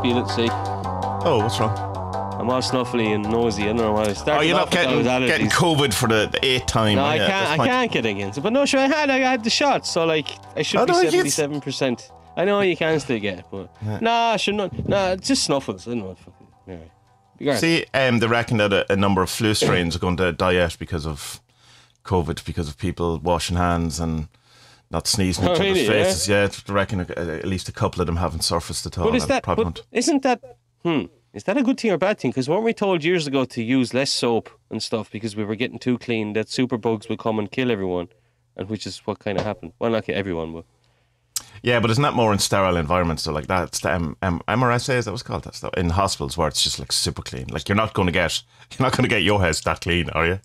be a little sick. Oh, what's wrong? I'm all snuffly and nosy. I don't know why I started. Oh, you're not off with those getting allergies. COVID for the 8th time. No, are I you? can't. I can't get against it. But no, sure, I had the shot, so like I should be 77%. I know you can still get it, but nah, I should not. Nah, it's just snuffles. I don't know. Yeah. See, they reckon that a number of flu strains are going to die out because of COVID, because of people washing hands and not sneezing in each other's faces. Yeah, they reckon at least a couple of them haven't surfaced at all. But isn't that? Is that a good thing or bad thing? Because weren't we told years ago to use less soap and stuff because we were getting too clean, that superbugs would come and kill everyone, and which is what kind of happened. Well, not everyone, but... Yeah, but isn't that more in sterile environments? So like that's the MRSA, is that what's called? That stuff in hospitals where it's just like super clean. Like you're not going to get your house that clean, are you?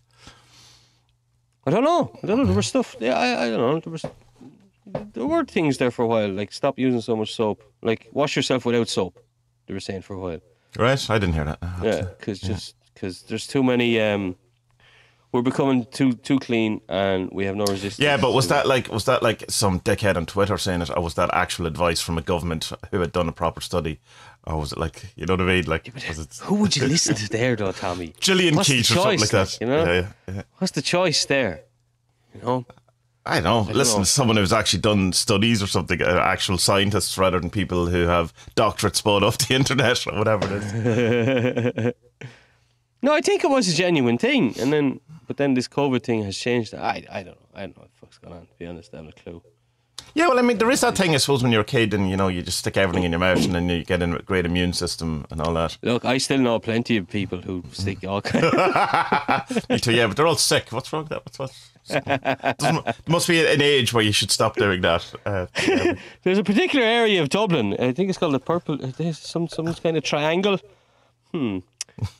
I don't know. There was stuff. Yeah, I don't know. There were things there for a while, like stop using so much soap. Like wash yourself without soap. They were saying for a while. Right, I didn't hear that. Yeah, because there's too many. We're becoming too clean, and we have no resistance. Yeah, but was that like some dickhead on Twitter saying it, or was that actual advice from a government who had done a proper study, or was it like, you know what I mean? Like, was it... Who would you listen to there, though, Tommy? Gillian Keith or something like that. You know, yeah. What's the choice there? You know. I don't know. Listen to someone who's actually done studies or something, actual scientists rather than people who have doctorates spun off the internet or whatever it is. No, I think it was a genuine thing, but then this COVID thing has changed. I don't know. I don't know what the fuck's going on, to be honest. I haven't a clue. Yeah, well, I mean, there is that thing, I suppose, when you're a kid and, you know, you just stick everything in your mouth and then you get a great immune system and all that. Look, I still know plenty of people who stick all kinds of... Me too, yeah, but they're all sick. What's wrong with that? There must be an age where you should stop doing that. There's a particular area of Dublin, I think it's called the Purple... There's some kind of triangle.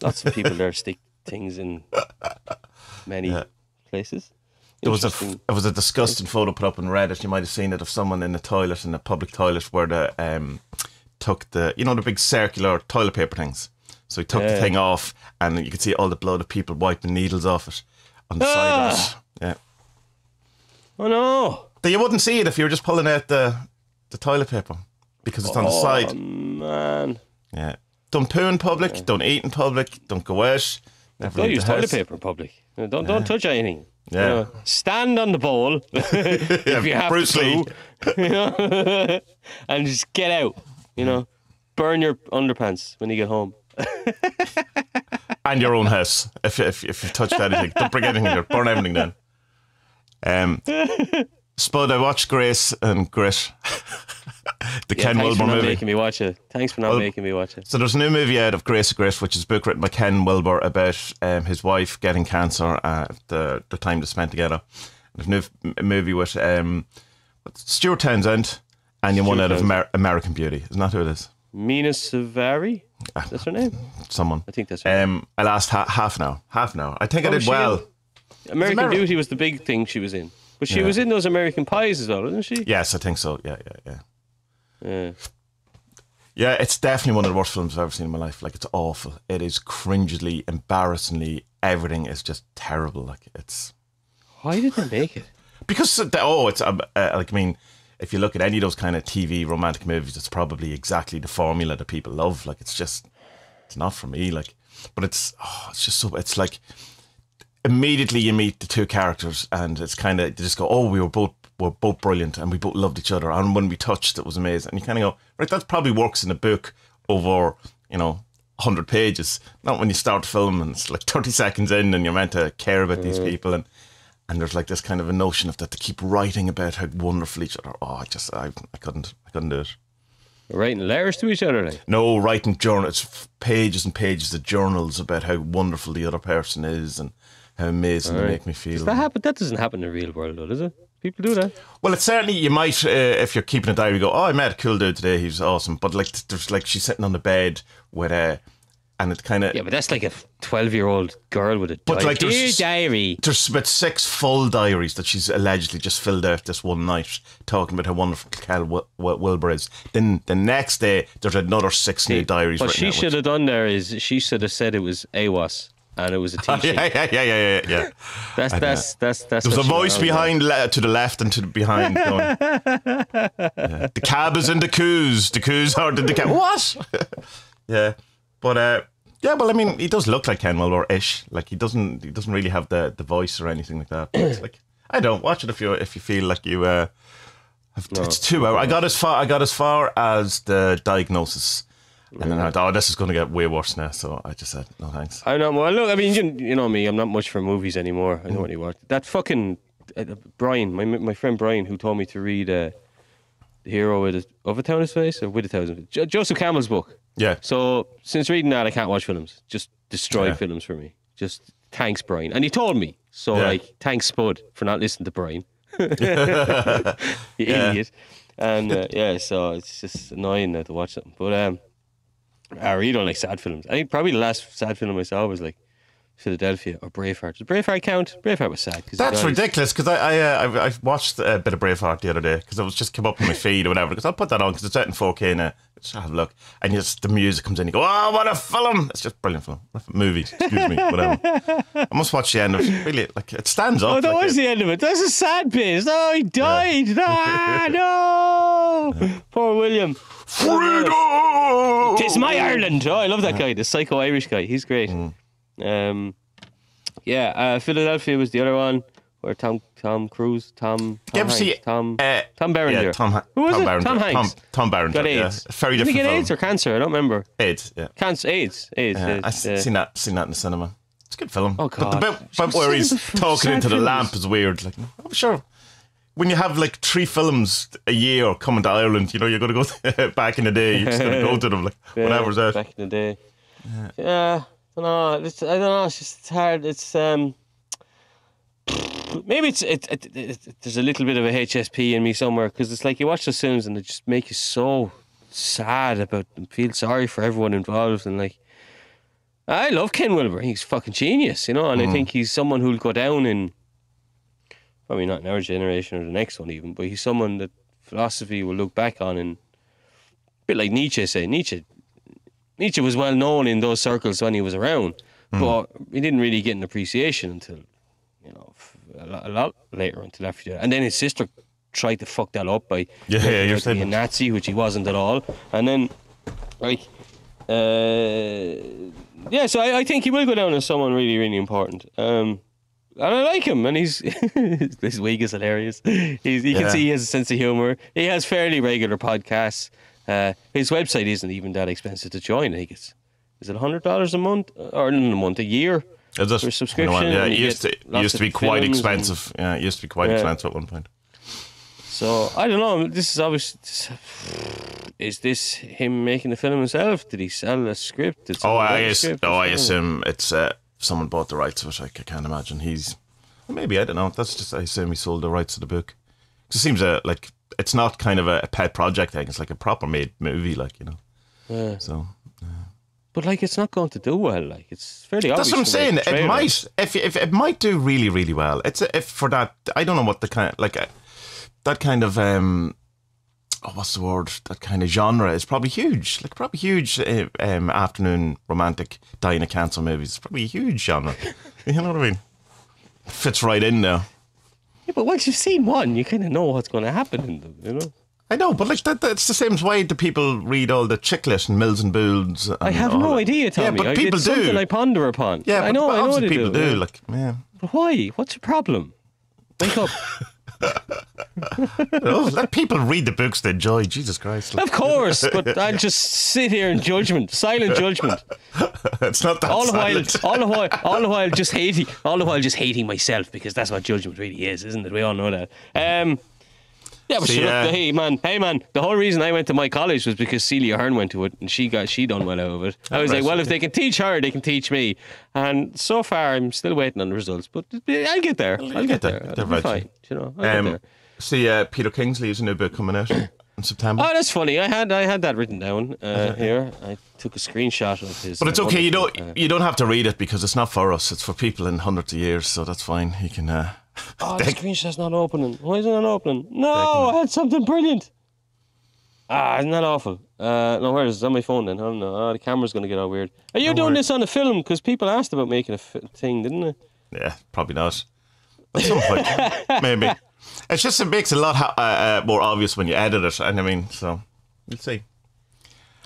Lots of people there stick things in many places. There was a disgusting photo put up on Reddit. You might have seen it, of someone in a toilet, in a public toilet, where they took the big circular toilet paper things. So he took the thing off, and you could see all the blood of people wiping needles off it on the side of it. Yeah. Oh no! You wouldn't see it if you were just pulling out the toilet paper, because it's on the side. Oh man! Yeah. Don't poo in public. Don't eat in public. Don't go out. Don't use toilet paper in public. Don't touch anything. Yeah. You know, stand on the bowl if you have Bruce to, Lee. you know, and just get out. You know, burn your underpants when you get home. And your own house. If you touched anything, don't bring anything there. Burn everything down. Spud, I watched Grace and Grit. Ken Wilber movie. Making me watch it. Thanks for not making me watch it. So there's a new movie out of Grace and Grit, which is a book written by Ken Wilber about his wife getting cancer at the time they spent together. There's a new movie with Stuart Townsend and one out of American Beauty. Isn't that who it is? Mina Savari? That's her name? Someone. I think that's her. I last half an hour. I think I did well. American Beauty was the big thing she was in. But she was in those American Pies as well, isn't she? Yes, I think so. Yeah. Yeah, it's definitely one of the worst films I've ever seen in my life. Like, it's awful. It is cringily, embarrassingly, everything is just terrible. Like, it's... Why did they make it? Because, it's like, I mean, if you look at any of those kind of TV romantic movies, it's probably exactly the formula that people love. Like, it's not for me. Like, but it's just so, it's like, immediately you meet the two characters and it's kind of, they just go, oh, we're both brilliant and we both loved each other, and when we touched it was amazing. And you kind of go, right, that probably works in a book over 100 pages, not when you start filming and it's like 30 seconds in and you're meant to care about these people, and there's like this kind of a notion of that to keep writing about how wonderful each other. I couldn't do it. Writing letters to each other, like? No, writing journals, pages and pages of journals about how wonderful the other person is and how amazing they make me feel. Does that happen? That doesn't happen in the real world, though, does it? People do that. Well, it's certainly, you might, if you're keeping a diary, go, oh, I met a cool dude today, he was awesome. But like, there's like, she's sitting on the bed with and it kind of... Yeah, but that's like a 12-year-old girl with a diary. Like, Dear diary. There's about 6 full diaries that she's allegedly just filled out this one night, talking about how wonderful Kel Wilber is. Then the next day, there's another 6 new diaries. What she should have done there is, she should have said it was AWAS. and it was a teaching. yeah. That's. There was a voice behind to the left and to the behind going, the cab is in the coos. The coos are in the cab. What? Yeah, but yeah. Well, I mean, he does look like Ken Wilber-ish. Like he doesn't really have the voice or anything like that. But it's like, I don't watch it if you feel like you. It's 2 hours. I got as far as the diagnosis. And then I thought, this is going to get way worse now. So I just said, no thanks. I know. Well, look, I mean, you know me. I'm not much for movies anymore. I don't really watch that fucking Brian, my friend Brian, who told me to read The Hero of a Town Is Face or With a Thousand. Joseph Campbell's book. Yeah. So since reading that, I can't watch films. Just destroy films for me. Just thanks, Brian. And he told me. So like, thanks, Spud, for not listening to Brian. You idiot. And so it's just annoying now to watch them. But I really don't like sad films. I think probably the last sad film I saw was like Philadelphia or Braveheart. Does Braveheart count? Braveheart was sad. That's ridiculous, because I watched a bit of Braveheart the other day, because it was just come up on my feed or whatever, because I'll put that on because it's out in 4K now. Just have a look, and just the music comes in, you go, oh, what a film. It's just a brilliant film. Movie, excuse me, whatever. I must watch the end of it. Really, like, it stands up. Oh, that was the end of it. That's a sad bit. Oh, he died. No. Poor William. Freedom! It's my Ireland. Oh, I love that guy, the psycho Irish guy. He's great. Philadelphia was the other one where Tom Berenger. Yeah, Who was Tom it? Berenger. Tom Hanks. Tom Berenger. Got AIDS. Yeah. Very Did he different get film. AIDS or cancer? I don't remember. AIDS. Yeah. AIDS. I've seen that in the cinema. It's a good film. Oh, God. But the bit where he's talking into the lamp is weird. Like, I'm sure when you have like 3 films a year coming to Ireland, you know, you're going to go back in the day. You're just going to go to them, like, whatever's out. Back in the day. Yeah. I don't know. I don't know. It's hard. It's maybe there's a little bit of a HSP in me somewhere, because it's like you watch those films and they just make you so sad about them, feel sorry for everyone involved, and like, I love Ken Wilber. He's fucking genius, you know, and I think he's someone who'll go down in, probably not in our generation or the next one even, but he's someone that philosophy will look back on, and a bit like Nietzsche say. Nietzsche was well known in those circles when he was around, but he didn't really get an appreciation until, you know, a lot later, until after that. And then his sister tried to fuck that up by you're being a Nazi, which he wasn't at all. And then, like, so I think he will go down as someone really, really important. And I like him, and he's this week is hilarious. You can see he has a sense of humour. He has fairly regular podcasts. His website isn't even that expensive to join. I think is it $100 a month, or not a month, a year? Is it? For subscription? Yeah, it used to be quite expensive. Yeah, it used to be quite expensive at one point. So I don't know. This is obviously. Is this him making the film himself? Did he sell a script? I assume it's someone bought the rights to it. I can't imagine maybe, I don't know. That's just, I assume he sold the rights to the book. It seems like it's not kind of a pet project thing. It's like a proper made movie, like, you know. Yeah. So. But like, it's not going to do well. Like, it's fairly obvious. That's what I'm saying. It might, if it might do really, really well. It's if for that. I don't know what the kind like that kind of what's the word? That kind of genre is probably huge. Like, probably huge. Afternoon romantic dying of cancer movies. It's probably a huge genre. You know what I mean? Fits right in there. Yeah, but once you've seen one, you kind of know what's going to happen in them. You know. I know, but like that's the same way the people read all the chick lit and Mills and Boons. I have no idea, Tommy. Yeah, but people do. Something I ponder upon. Yeah, I know. I know they people do. Yeah. Like, yeah. But why? What's your problem? Wake up. Let people read the books they enjoy. Jesus Christ! Of course, but I'll just sit here in judgment, silent judgment. It's not that all the while just hating myself, because that's what judgment really is, isn't it? We all know that. Yeah, but hey man, the whole reason I went to my college was because Celia Hearn went to it, and she done well out of it. I was like, well, if they can teach her, they can teach me. And so far, I'm still waiting on the results, but I'll get there. I'll get there. I'll be fine. You know, I'll get there. Peter Kingsley has a new book coming out in September. Oh, that's funny. I had that written down here. I took a screenshot of his. But it's okay. You don't have to read it, because it's not for us. It's for people in hundreds of years. So that's fine. You can. The screenshot's not opening. Why is it not opening? No, I had something brilliant. Isn't that awful? No, where is it? It's on my phone then. I don't know. Oh, the camera's going to get all weird. Are you doing this on a film? Because people asked about making a thing, didn't they? Yeah, probably not. At some point, maybe. It's just, it makes it a lot more obvious when you edit it. And I mean, so we'll see.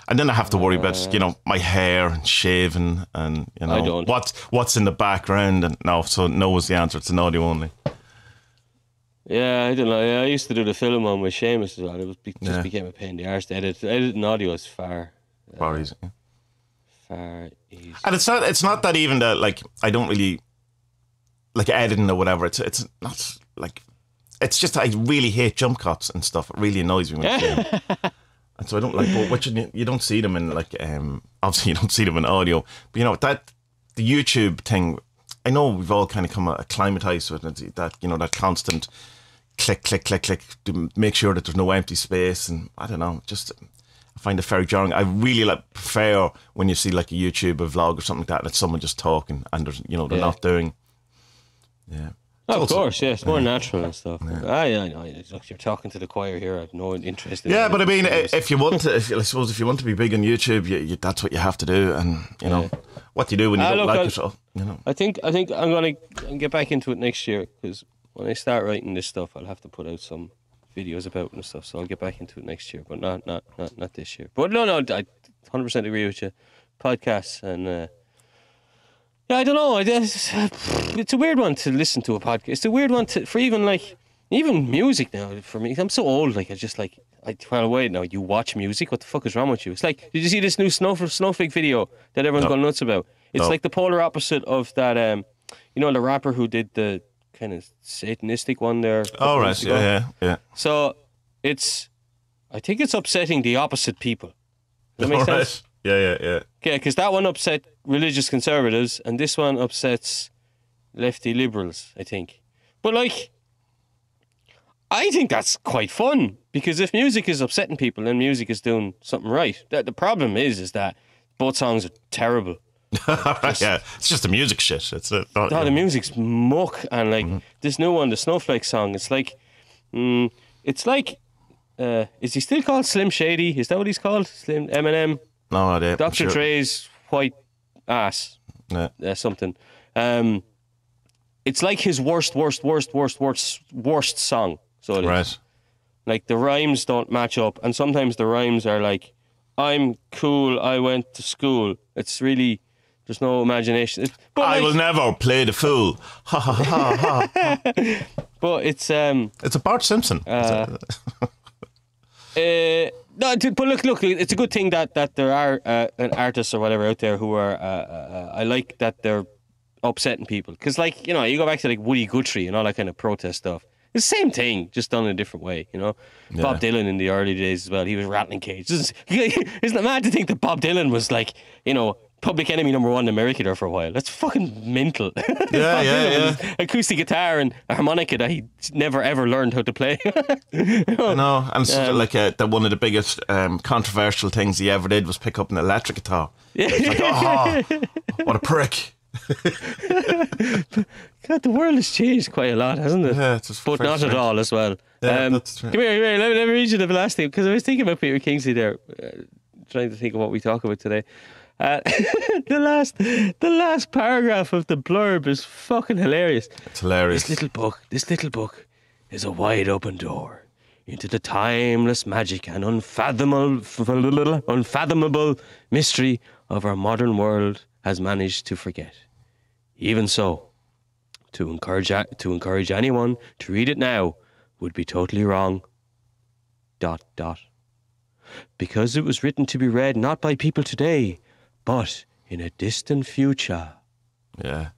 And then I have to worry about, you know, my hair and shaving and, you know, what's in the background. And so no is the answer. It's an audio only. Yeah, I don't know. Yeah, I used to do the film on with Seamus as well. It just became a pain in the arse to edit. Editing audio is far easy. Far easy. And it's not that even that, like, I don't really like editing or whatever. It's not like, it's just I really hate jump cuts and stuff. It really annoys me when I see them. And so I don't like, but you don't see them in, like, obviously you don't see them in audio. But you know, the YouTube thing, I know we've all kind of come acclimatized to it, that, you know, that constant click to make sure that there's no empty space. And I don't know, just I find it very jarring. I really prefer when you see like a YouTube, a vlog or something like that, and it's someone just talking and there's, you know, they're not doing. Yeah. Oh, of course, yeah, it's more natural and stuff. Yeah. I know. Look, you're talking to the choir here. I have no interest in it. Yeah, but I mean, if you want to, I suppose if you want to be big on YouTube, that's what you have to do. And, you know, what do you do when you don't like it? You know. I think I'm going to get back into it next year, because when I start writing this stuff, I'll have to put out some videos about it and stuff. So I'll get back into it next year, but not this year. But no, I 100% agree with you. Podcasts and... yeah, I don't know. It's a weird one to listen to a podcast. It's a weird one for even music now. For me, I'm so old. Like, I just like, well, wait now. You watch music? What the fuck is wrong with you? It's like, did you see this new Snowflake video that everyone's going nuts about? It's like the polar opposite of that. You know, the rapper who did the kind of satanistic one there. Oh right, yeah. So I think it's upsetting the opposite people. Does that make sense? Yeah. Okay, because that one upset religious conservatives, and this one upsets lefty liberals, I think. But, like, I think that's quite fun, because if music is upsetting people, then music is doing something right. The problem is that both songs are terrible. Yeah, it's just the music shit. The music's muck, and, like, this new one, the Snowflake song, it's like, is he still called Slim Shady? Is that what he's called? Slim Eminem? No idea. Dr. Dre's white ass. Yeah. Something. It's like his worst song. So it is. Like, the rhymes don't match up, and sometimes the rhymes are like, I'm cool, I went to school. It's really, there's no imagination. I will never play the fool. Ha ha ha ha. But it's a Bart Simpson. No, but look, it's a good thing that there are artists or whatever out there who are. I like that they're upsetting people, because, like, you know, you go back to like Woody Guthrie and all that kind of protest stuff. It's the same thing, just done in a different way. You know, Bob Dylan in the early days as well. He was rattling cages. Isn't it mad to think that Bob Dylan was, like, you know, public enemy #1 in America there for a while? That's fucking mental. Yeah. Acoustic guitar and a harmonica that he never ever learned how to play. I know, and that one of the biggest controversial things he ever did was pick up an electric guitar. Yeah. It's like, what a prick. God, the world has changed quite a lot, hasn't it? Yeah, but not at all as well. Yeah, that's true. Come here, let me read you the last thing, because I was thinking about Peter Kingsley there, trying to think of what we talk about today. The last paragraph of the blurb is fucking hilarious. It's hilarious. This little book is a wide open door into the timeless magic and unfathomable mystery of our modern world has managed to forget. Even so, to encourage anyone to read it now would be totally wrong. ... Because it was written to be read not by people today, but in a distant future. Yeah.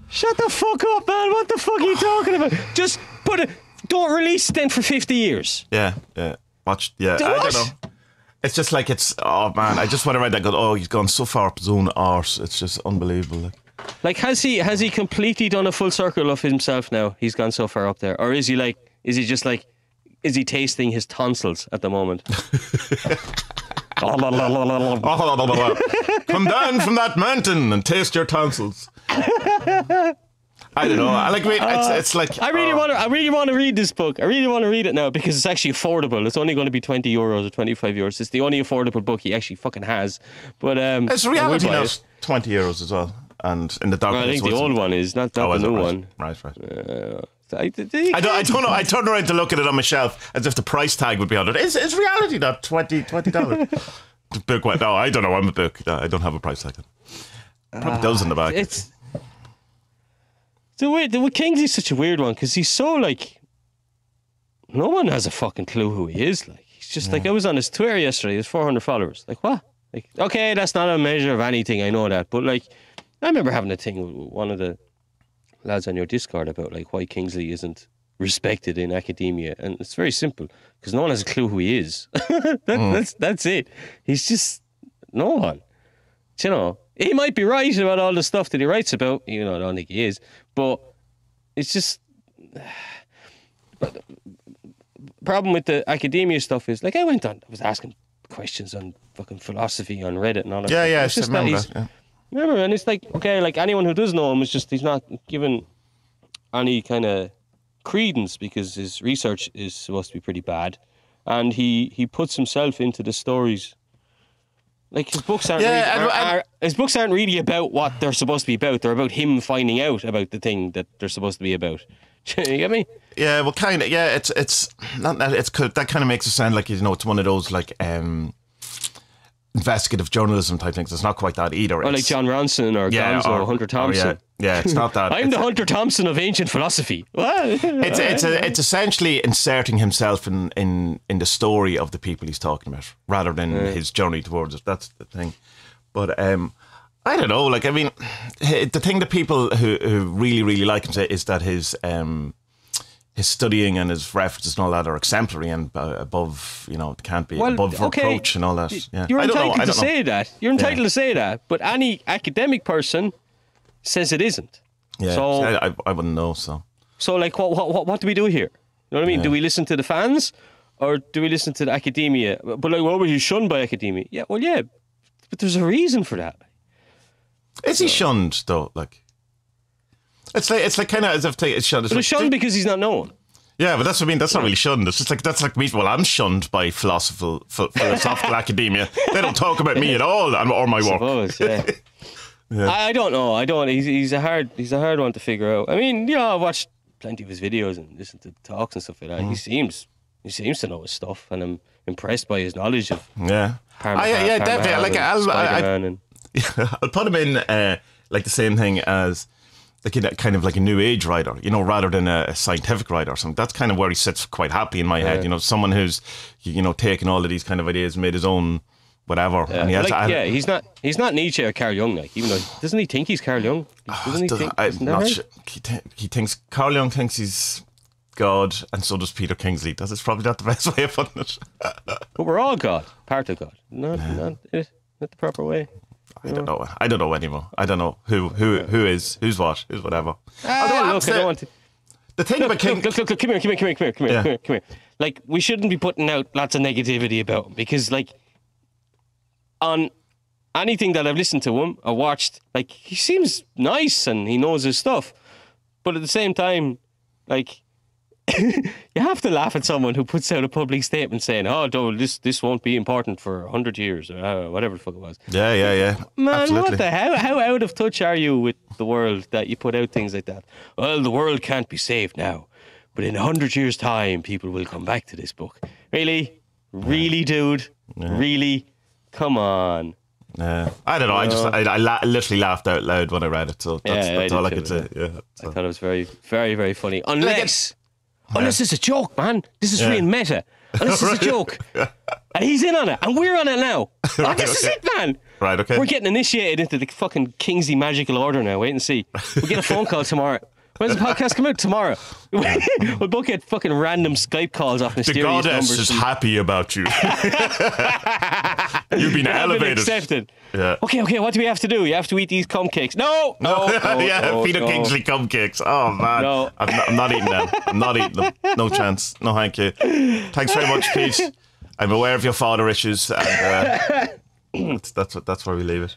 Shut the fuck up, man. What the fuck are you talking about? Just don't release it then for 50 years. Yeah. I don't know. It's just like, oh man, I just went around and go, he's gone so far up his own arse. It's just unbelievable. Like, has he completely done a full circle of himself now? He's gone so far up there. Or is he tasting his tonsils at the moment? Come down from that mountain and taste your tonsils. I don't know. It's like I really want to read this book. I really want to read it now because it's actually affordable. It's only going to be €20 or €25. It's the only affordable book he actually fucking has. But it's reality now. €20 as well. And in the dark. I think the old one is not the new one. Right. I don't know. I turned around to look at it on my shelf as if the price tag would be on it. It's reality not $20. The book went. No, I don't know. I'm a book. I don't have a price tag. Probably does in the back. It's weird. Kingsley's such a weird one because he's so like. No one has a fucking clue who he is. Like he's just like I was on his Twitter yesterday. He has 400 followers. Like what? Like okay, that's not a measure of anything. I know that, but like I remember having a thing with one of the lads on your Discord about like why Kingsley isn't respected in academia, and it's very simple because no one has a clue who he is. That's it. He's just no one. You know, he might be right about all the stuff that he writes about. You know, I don't think he is, but it's just. But problem with the academia stuff is like I was asking questions on fucking philosophy on Reddit and all that. Yeah, it's just I remember that. Remember, and it's like, okay, like anyone who does know him is just, he's not given any kind of credence because his research is supposed to be pretty bad. And he puts himself into the stories. Like his books aren't really about what they're supposed to be about. They're about him finding out about the thing that they're supposed to be about. You get me? Yeah, well, kind of. Yeah, it's not that. That kind of makes it sound like, you know, it's one of those like investigative journalism type things. It's not quite that either. Or like John Ronson or Gonzo or Hunter Thompson. Yeah, it's not that. I'm the Hunter Thompson of ancient philosophy. It's essentially inserting himself in the story of the people he's talking about, rather than his journey towards it. That's the thing. But I don't know. Like, I mean, the thing that people who really, really like him say is that his studying and his references and all that are exemplary and above, you know, it can't be above reproach and all that. Yeah. You're entitled to say that. You're entitled to say that. But any academic person says it isn't. Yeah, so, I wouldn't know. So like, what do we do here? You know what I mean? Do we listen to the fans or do we listen to the academia? But like, well, he's shunned by academia. Yeah, well, yeah, but there's a reason for that. Is he shunned though? Like, it's like kind of as if it's shunned. But it's shunned because he's not known. Yeah, but that's what I mean. That's not really shunned. It's just like that's like me. Well, I'm shunned by philosophical academia. They don't talk about me at all or my work. Suppose, yeah. Yeah. I don't know. He's a hard one to figure out. I mean, you know, I've watched plenty of his videos and listened to talks and stuff like that. He seems to know his stuff, and I'm impressed by his knowledge of definitely. Like I'll put him in like the same thing as like a kind of like a new age writer, you know, rather than a scientific writer or something. That's kind of where he sits quite happily in my head. You know, someone who's, you know, taken all of these kind of ideas and made his own whatever. Yeah. And he's not Nietzsche or Carl Jung, like, even though doesn't he think he's Carl Jung? I'm not sure. He thinks Carl Jung thinks he's God, and so does Peter Kingsley. It's probably not the best way of putting it. But we're all God, part of God. Not the proper way. I don't know anymore. I don't know who is, who's what, who's whatever. I don't want to. The thing about King... Look, come here. Like, we shouldn't be putting out lots of negativity about him, because, like, on anything that I've listened to him or watched, like, he seems nice and he knows his stuff. But at the same time, like, you have to laugh at someone who puts out a public statement saying, "Oh, this won't be important for 100 years," or whatever the fuck it was. Yeah. Man, absolutely. what the hell? How out of touch are you with the world that you put out things like that? Well, the world can't be saved now, but in 100 years' time, people will come back to this book. Really, dude? Yeah. Really? Come on. I don't know. I literally laughed out loud when I read it. So that's all I could say. Yeah, so. I thought it was very, very, very funny. Unless it's a joke, man. This is real meta. Unless it's a joke. And he's in on it. And we're on it now. This is it, man. Right, okay. We're getting initiated into the fucking Kingsley magical order now. Wait and see. We'll get a phone call tomorrow. When's the podcast come out? Tomorrow. We'll both get fucking random Skype calls off mysterious numbers. The goddess is happy about you. You've been elevated. Accepted. Yeah. Okay, what do we have to do? You have to eat these cum cakes. No. Peter Kingsley cum cakes. Oh, man. No. I'm not eating them. I'm not eating them. No chance. No, thank you. Thanks very much, Pete. I'm aware of your father issues. And that's where we leave it.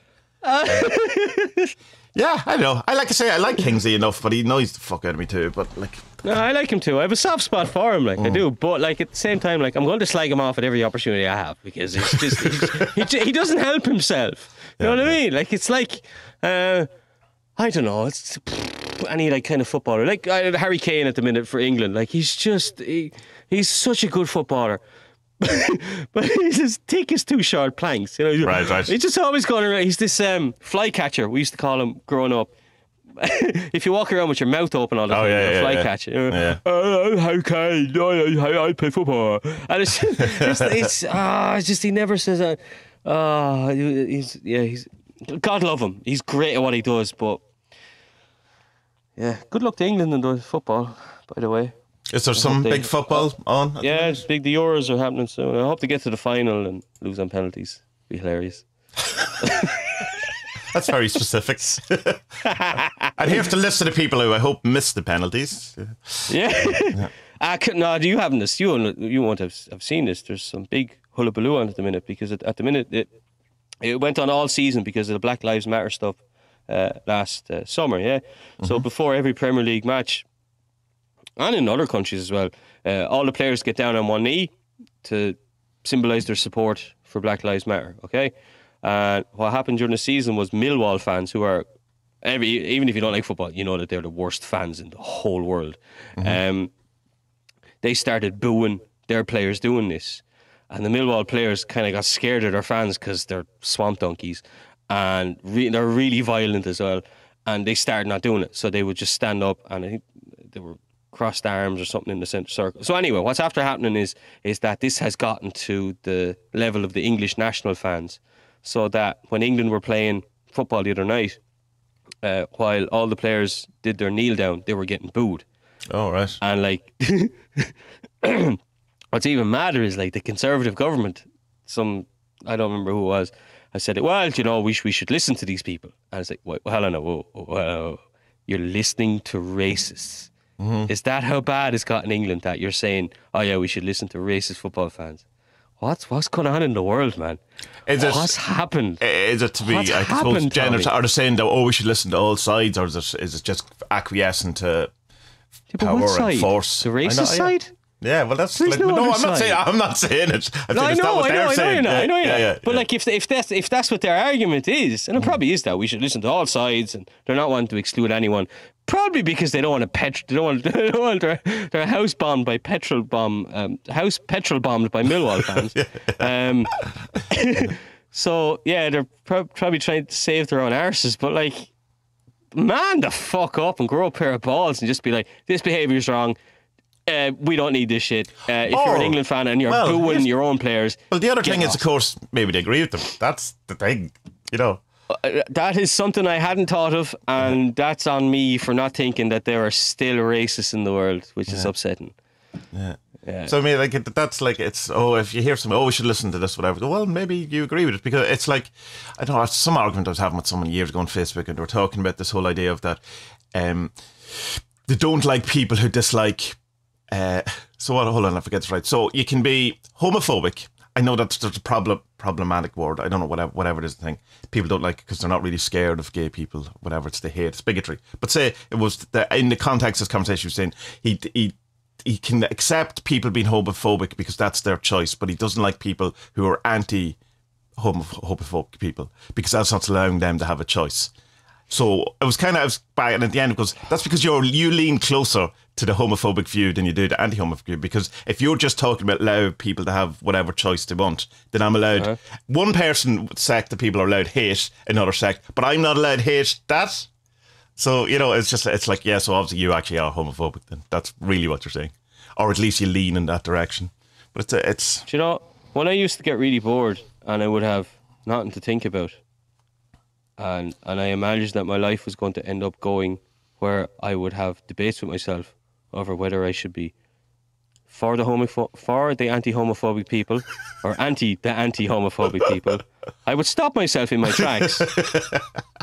Yeah, I know. I like to say I like Kingsley enough, but he annoys the fuck out of me too. But like, no, I like him too. I have a soft spot for him, like I do. But like at the same time, like I'm going to slag him off at every opportunity I have because it's just he doesn't help himself. You know what I mean? Like it's like I don't know. It's any like kind of footballer, like Harry Kane at the minute for England. Like he's he's such a good footballer. But he's as thick as two short planks, you know. Right. He's just always going around. He's this fly catcher. We used to call him growing up. If you walk around with your mouth open all the time, you're a fly catcher. How can I play football? And it's just he never says that. He's God love him. He's great at what he does, but yeah, good luck to England in the football. By the way. Is there some big football on? Yeah, it's big. The Euros are happening soon. I hope to get to the final and lose on penalties. Be hilarious. That's very specific. I'd have to listen to people who I hope miss the penalties. Yeah. No, you haven't this. You won't have seen this. There's some big hullabaloo on at the minute because at the minute it went on all season because of the Black Lives Matter stuff last summer. Yeah. So before every Premier League match, and in other countries as well, all the players get down on one knee to symbolise their support for Black Lives Matter, okay? And what happened during the season was Millwall fans, who are, even if you don't like football, you know that they're the worst fans in the whole world. They started booing their players doing this. And the Millwall players kind of got scared of their fans because they're swamp donkeys. And they're really violent as well. And they started not doing it. So they would just stand up, and I think they were crossed arms or something in the centre circle. So anyway, what's after happening is that this has gotten to the level of the English national fans, so that when England were playing football the other night, while all the players did their kneel down, they were getting booed. Oh, right. And like, what's even madder is like the Conservative government, I don't remember who it was, I said, well, you know, we should listen to these people. And I was like, well, I know, whoa, you're listening to racists. Is that how bad it's got in England that you're saying, oh yeah, we should listen to racist football fans? What's going on in the world, man? What's happened? Is it to be, I suppose, general? Are they saying that, we should listen to all sides, or is it just acquiescing to power and force? The racist side? Yeah, well, that's like, no, I'm not saying it. I know you're not. But like, if that's what their argument is, and it probably is that we should listen to all sides, and they're not wanting to exclude anyone, probably because they don't want they don't want their house bombed by petrol bombed by Millwall fans. So yeah, they're probably trying to save their own arses, but like, man, the fuck up and grow a pair of balls and just be like, this behaviour's wrong. We don't need this shit. If you're an England fan and you're booing your own players. Well, the other thing is, of course, maybe they agree with them. That's the thing, you know. That is something I hadn't thought of, and that's on me for not thinking that there are still racists in the world, which is upsetting. Yeah. So I mean, like that's like it's if you hear something, we should listen to this, whatever. Well, maybe you agree with it, because it's like, I don't know, some argument I was having with someone years ago on Facebook, and they were talking about this whole idea of that they don't like people who dislike. So what? Hold on, I forget this right. So you can be homophobic. I know that's a problematic word. I don't know, whatever it is the thing. People don't like it because they're not really scared of gay people. Whatever, it's the hate, it's bigotry. But say it was in the context of this conversation, you're saying he can accept people being homophobic because that's their choice, but he doesn't like people who are anti-homophobic people because that's not allowing them to have a choice. So it was kind of, I was back, and at the end it goes, that's because you lean closer to the homophobic view than you do the anti-homophobic view, because if you're just talking about allow people to have whatever choice they want, then I'm allowed one person sect that people are allowed hate another sect, but I'm not allowed hate that. So, you know, it's like, yeah, so obviously you actually are homophobic then. That's really what you're saying. Or at least you lean in that direction. But it's do you know, when I used to get really bored and I would have nothing to think about, and I imagined that my life was going to end up going where I would have debates with myself over whether I should be for the anti-homophobic people or the anti-homophobic people, I would stop myself in my tracks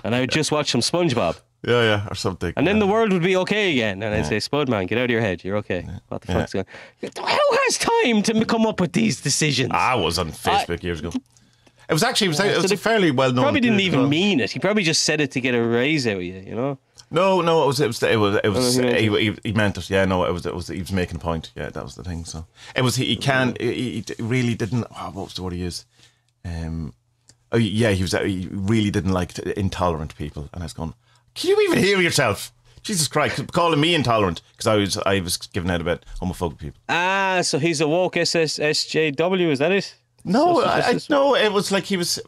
and I would just watch some SpongeBob. Yeah, or something. And then the world would be okay again. And I'd say, Spudman, get out of your head. You're okay. What the fuck's going on? Who has time to come up with these decisions? I was on Facebook years ago. It was actually it was a fairly well known. Probably didn't even mean it. He probably just said it to get a raise out of you. You know. No, it was he meant it. Yeah, no, it was he was making a point. Yeah, that was the thing. So it was he really didn't. What was the word he used? Oh yeah, he really didn't like intolerant people, and I was going, can you even hear yourself? Jesus Christ, calling me intolerant because I was giving out about homophobic people. So he's a woke SSJW, is that it? No, no, it was like he was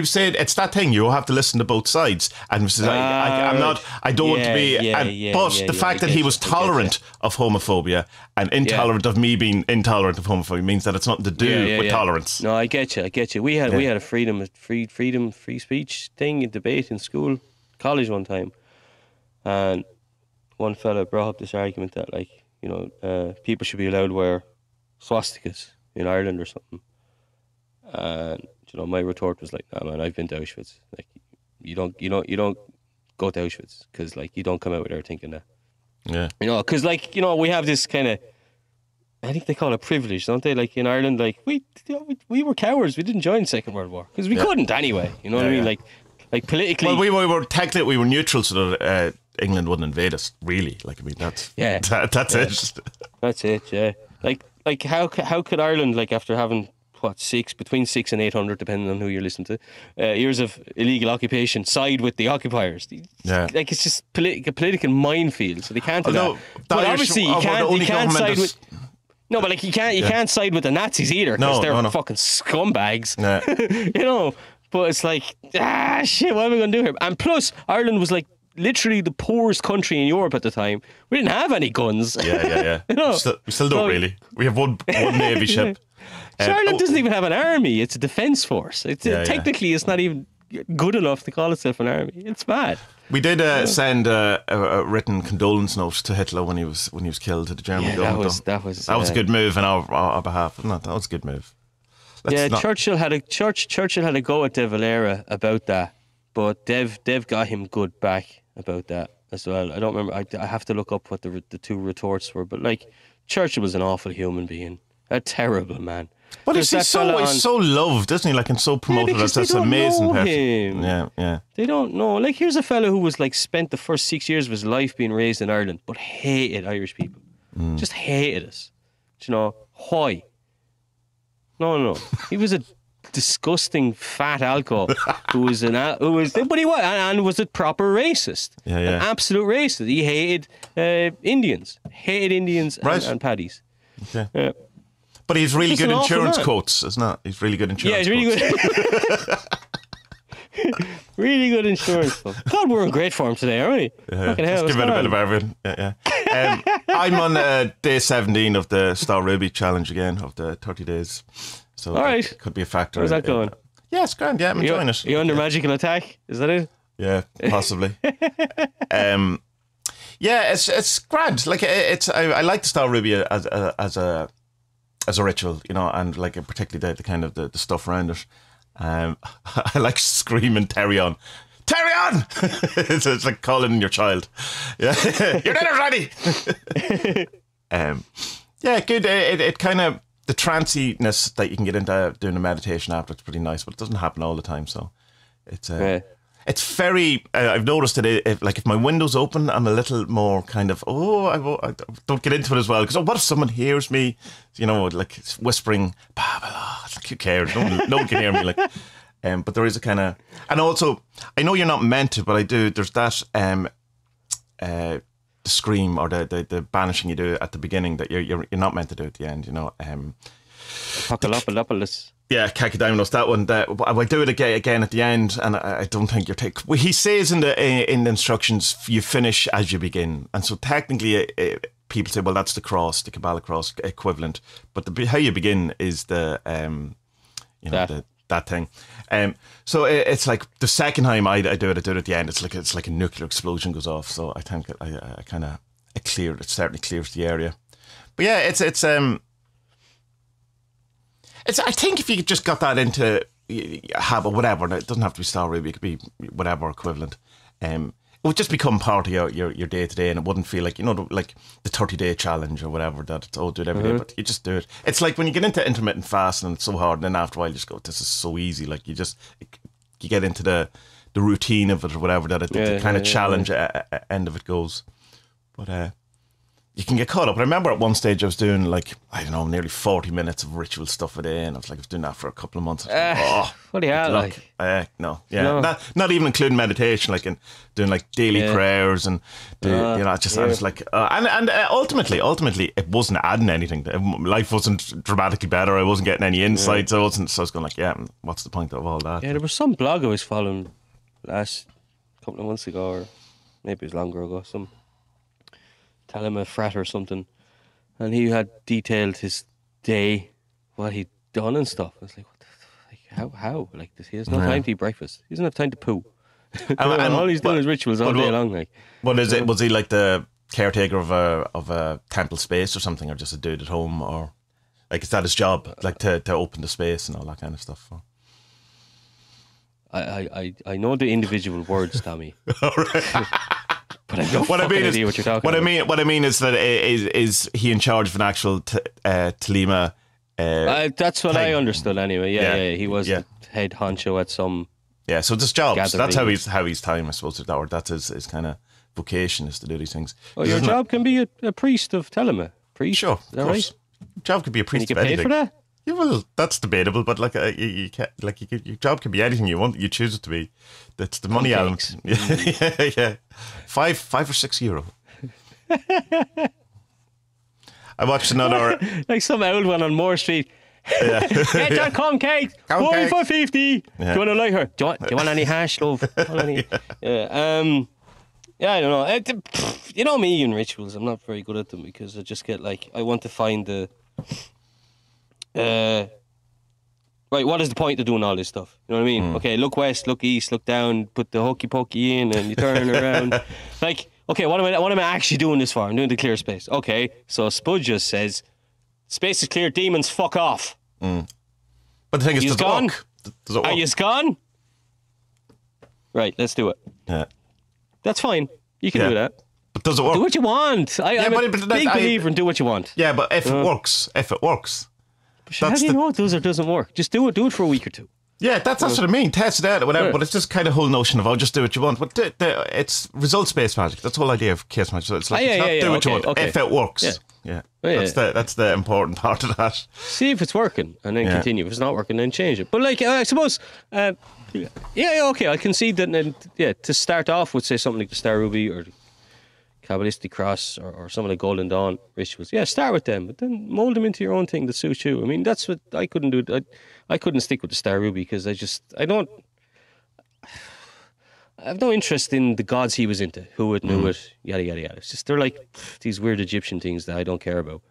saying it's that thing, you have to listen to both sides. And he says, I don't want to be, but the fact that he was tolerant of homophobia and intolerant of me being intolerant of homophobia means that it's nothing to do with tolerance. No, I get you. We had a free speech thing, a debate in school, college one time. And one fella brought up this argument that, like, you know, people should be allowed to wear swastikas in Ireland or something. And you know, my retort was like, "Nah, man, I've been to Auschwitz. Like, you don't go to Auschwitz because, like, you don't come out there thinking that." Yeah. You know, because, like, you know, we have this kind of, I think they call it privilege, don't they? Like in Ireland, like we were cowards. We didn't join the Second World War because we couldn't anyway. You know what I mean? Like politically. Well, we were technically we were neutral, so that England wouldn't invade us. Really, like, I mean, that's it. That's it. Yeah. Like how could Ireland, like, after having between 600 and 800, depending on who you're listening to, years of illegal occupation, side with the occupiers? Yeah, like, it's just a political minefield. So they can't do that. But obviously, you can't side with. No, but like you can't side with the Nazis either because they're fucking scumbags. Yeah. You know, but it's like, shit, what are we going to do here? And plus, Ireland was like literally the poorest country in Europe at the time. We didn't have any guns. Yeah. You know? We still don't really. We have one navy ship. So Ireland doesn't even have an army. It's a defence force. Technically, it's not even good enough to call itself an army. It's bad. We did send a written condolence note to Hitler when he was killed to the German government. That was a good move on our behalf. That was a good move. Churchill had a go at De Valera about that, but Dev got him good back about that as well. I don't remember. I have to look up what the two retorts were, but like, Churchill was an awful human being, a terrible man. But he's so loved, isn't he? Like, and so promoted as this amazing person. Yeah. They don't know. Like, here's a fellow who was like spent the first 6 years of his life being raised in Ireland, but hated Irish people. Just hated us. Do you know why? No. He was a disgusting fat alco who was a proper racist. An absolute racist. He hated Indians. And paddies. Okay. Yeah. But he's really good insurance quotes, isn't it? He's really good insurance quotes. Yeah, he's really good. Really good insurance quotes. God, we're in great form today, aren't we? Yeah. Let's give it a bit of everything. Yeah. I'm on day 17 of the Star Ruby challenge again, of the 30 days. So all right. Could be a factor. How's that going? Yeah, it's grand. Yeah, I'm enjoying it. Are you under magical attack? Is that it? Yeah, possibly. Yeah, it's grand. Like, I like the Star Ruby as a ritual, you know, and like particularly the kind of the stuff around it. I like screaming "Terry on!" It's like calling your child. Yeah, your dinner's ready. Yeah, good. It kind of, the tranciness that you can get into doing a meditation after, it's pretty nice, but it doesn't happen all the time. So it's it's very. I've noticed that if my window's open, I'm a little more kind of I don't get into it as well, because what if someone hears me, you know, like whispering, blah, blah, blah. It's like, who cares? No one can hear me. Like, but there is a kind of, and also I know you're not meant to, but I do. There's that the scream or the banishing you do at the beginning that you're not meant to do at the end. You know, Apocalypse. Yeah, Kakadaimenos, that one. I do it again at the end, and I don't think you're taking. Well, he says in the instructions, you finish as you begin, and so technically, people say, well, that's the cross, the Kabbalah cross equivalent, but how you begin is the that thing. So it's like the second time I do it at the end. It's like a nuclear explosion goes off. So I think I kind of it certainly clears the area. But yeah, it's I think if you just got that into a habit, whatever, it doesn't have to be Star Ruby, it could be whatever equivalent. would just become part of your day to day, and it wouldn't feel like, like the 30-day challenge or whatever that it's, do it every day, but you just do it. It's like when you get into intermittent fasting and it's so hard, and then after a while you just go, this is so easy. Like you get into the routine of it or whatever, that the kind of challenge end of it goes. But you can get caught up. I remember at one stage I was doing like, I don't know, nearly 40 minutes of ritual stuff a day, and I was doing that for a couple of months. What do you have, like? No, yeah, no. Not even including meditation, like, and doing like daily prayers and I was like, and ultimately, it wasn't adding anything. Life wasn't dramatically better. I wasn't getting any insights. So I was going like, what's the point of all that? Yeah, there was some blog I was following last couple of months ago, or maybe it was longer ago. Tell him a frat or something, and he had detailed his day, what he'd done and stuff. I was like, what the fuck? How? Like, he has no time to eat breakfast. He doesn't have time to poo. And all he's doing is rituals all day long. Like, what is it? Was he like the caretaker of a temple space or something, or just a dude at home, or like is that his job, like to open the space and all that kind of stuff? Or? I know the individual words, Tommy. All right. But I have no idea what you're talking about. What I mean is that is he in charge of an actual Telema? That's what I understood anyway. Yeah. He was the head honcho at some. Yeah, so this job. So that's how he's time, I suppose, or that's his kind of vocation, is to do these things. Oh, your job can be a priest of Telema. Priest, sure, of course. Right? Your job could be a priest. Can you get paid for that? Yeah, well, that's debatable, but like you can't, your job can be anything you want. You choose it to be. That's the money element. Yeah. €5 or €6. I watched another like some old one on Moore Street. Get your cum cake, going for 50. Yeah. Do you want a lighter? Do you want any hash, love? I don't know. You know me and rituals. I'm not very good at them because I just get like, I want to find the. Right, what is the point of doing all this stuff? You know what I mean? Okay, look west, look east, look down, put the hokey pokey in, and you turn around. Like, okay, what am I actually doing this for? I'm doing the clear space. Okay, so Spud just says, space is clear, demons, fuck off. But the thing is, does it work? Are you gone? Right, let's do it. Yeah. That's fine. You can do that. But does it work? Do what you want. I'm a big believer in do what you want. Yeah, but if it works. How do you know it does or doesn't work? Just do it for a week or two. Yeah, that's what I mean. Test it out, whatever. Yeah. But it's just kind of whole notion of, just do what you want. But it's results-based magic. That's the whole idea of case magic. So it's like, do what you want. Okay. If it works. Yeah. That's the important part of that. See if it's working and then continue. If it's not working, then change it. But like, I suppose, okay, I concede that, to start off with, say, something like the Star Ruby or the Kabbalistic Cross or some of the Golden Dawn rituals. Yeah, start with them, but then mold them into your own thing that suits you. I mean, that's what I couldn't do. I couldn't stick with the Star Ruby because I have no interest in the gods he was into, who it knew it, yada, yada, yada. It's just, they're like these weird Egyptian things that I don't care about.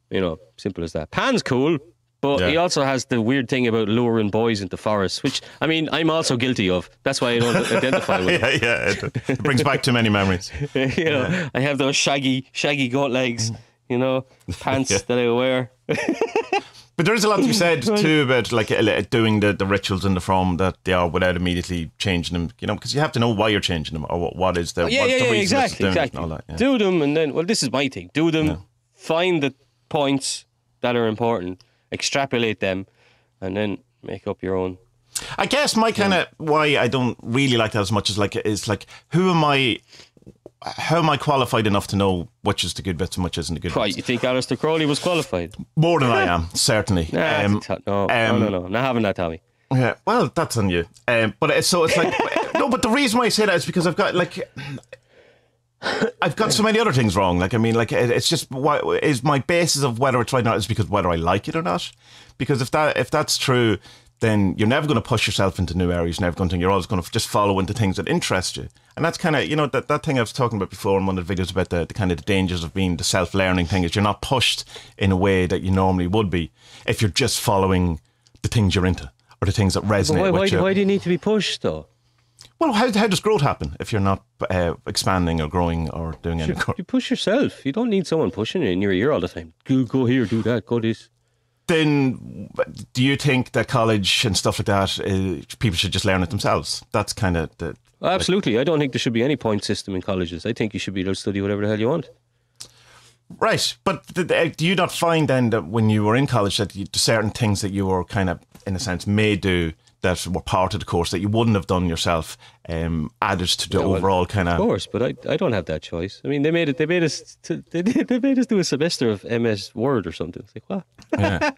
You know, simple as that. Pan's cool, but he also has the weird thing about luring boys into forests, which, I mean, I'm also guilty of. That's why I don't identify with it. It brings back too many memories. I have those shaggy goat legs, pants that I wear. But there is a lot to be said too about like doing the rituals in the form that they are without immediately changing them, because you have to know why you're changing them or what is the reason exactly. And all that, Do them and then, well, this is my thing. Do them, find the points that are important, extrapolate them, and then make up your own. I guess my kind of why I don't really like that as much is like how am I qualified enough to know which is the good bits and which isn't the good bits? You think Aleister Crowley was qualified? More than I am, certainly. No, not having that, Tommy. Yeah, well, that's on you. But it's like no. But the reason why I say that is because I've got so many other things wrong. Like, I mean, like it's just what is my basis of whether it's right or not is because whether I like it or not. Because if that's true, then you're never going to push yourself into new areas. You're always going to just follow into things that interest you. And that's kind of, that thing I was talking about before in one of the videos about the kind of the dangers of being the self-learning thing is you're not pushed in a way that you normally would be if you're just following the things you're into or the things that resonate with you. Why do you need to be pushed though? Well, how does growth happen if you're not expanding or growing or doing any growth? You push yourself. You don't need someone pushing you in your ear all the time. Go here, do that, go this. Then do you think that college and stuff like that, people should just learn it themselves? That's kind of the... Absolutely. I don't think there should be any point system in colleges. I think you should be able to study whatever the hell you want. Right, but do you not find then that when you were in college that certain things that you were kind of, in a sense, made do that were part of the course that you wouldn't have done yourself, added to the overall kind of... Of course, but I don't have that choice. I mean, they made us do a semester of MS Word or something. It's like, what? Yeah.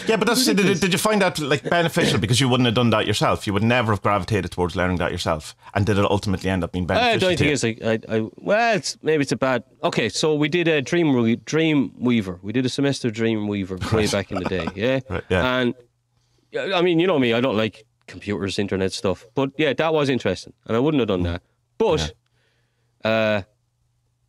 Yeah, but did you find that like beneficial because you wouldn't have done that yourself? You would never have gravitated towards learning that yourself, and did it ultimately end up being beneficial? I don't think it's like well, maybe it's a bad. Okay, so we did a Dreamweaver. We did a semester Dreamweaver way back in the day. Yeah, right, yeah. And I mean, you know me, I don't like computers, internet stuff, but yeah, that was interesting, and I wouldn't have done that. But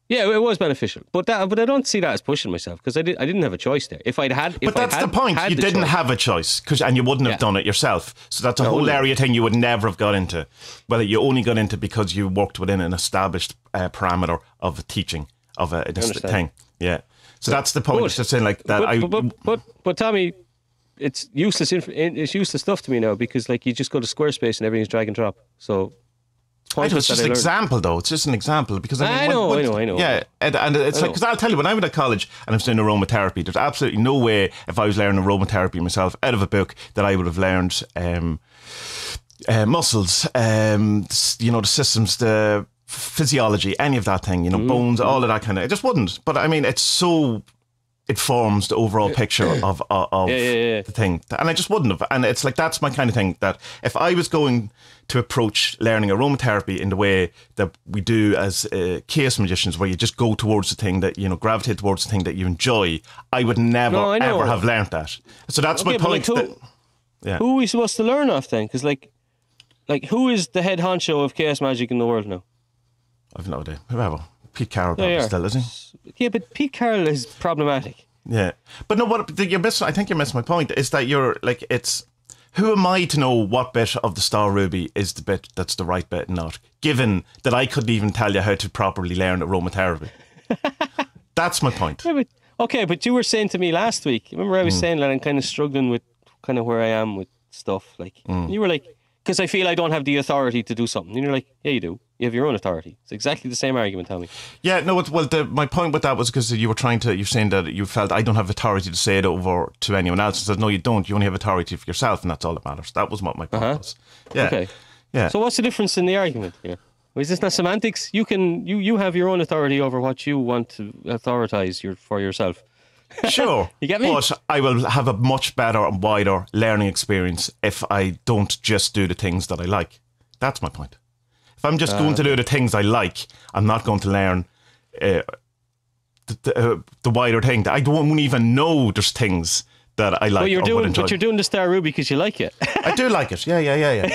yeah, it was beneficial, but I don't see that as pushing myself because I didn't have a choice there. If that's the point. You didn't have a choice and you wouldn't have done it yourself. So that's a whole area thing you would never have got into. Well, you only got into because you worked within an established parameter of teaching of a thing. Yeah. So that's the point. It's just saying like that. But Tommy, it's useless. It's useless stuff to me now because like you just go to Squarespace and everything's drag and drop. So. It's just an example, though. It's just an example because I know. Yeah, and it's like because I'll tell you when I went to college and I was doing aromatherapy, there's absolutely no way if I was learning aromatherapy myself out of a book that I would have learned muscles, the systems, the physiology, any of that thing, bones, all of that kind of. It just wouldn't. But I mean, it forms the overall picture of the thing, and I just wouldn't have. And it's like that's my kind of thing. That if I was going to approach learning aromatherapy in the way that we do as chaos magicians, where you just go towards the thing that gravitate towards the thing that you enjoy, I would never ever have learned that. So that's my point. Who are we supposed to learn off then? Because like who is the head honcho of chaos magic in the world now? I've no idea. Whoever. Pete Carroll probably still, isn't he? Yeah, but Pete Carroll is problematic. Yeah. But no, I think you're missing my point, is that you're like, it's, who am I to know what bit of the Star Ruby is the bit that's the right bit and not, given that I couldn't even tell you how to properly learn aromatherapy. That's my point. Yeah, but you were saying to me last week, remember I was saying that I'm kind of struggling with kind of where I am with stuff, like, you were like, because I feel I don't have the authority to do something. And you're like, yeah, you do. You have your own authority. It's exactly the same argument, Tommy. Yeah, no, my point with that was because you're saying that you felt I don't have authority to say it over to anyone else. I said, no, you don't. You only have authority for yourself, and that's all that matters. That was what my point was. Yeah. Okay. Yeah. So what's the difference in the argument here? Is this not semantics? You have your own authority over what you want to authoritize for yourself. Sure. You get me? But I will have a much better and wider learning experience if I don't just do the things that I like. That's my point. If I'm just going to do the things I like, I'm not going to learn the wider thing. I don't even know there's things that I like. But you're doing the Star Ruby because you like it. I do like it. Yeah.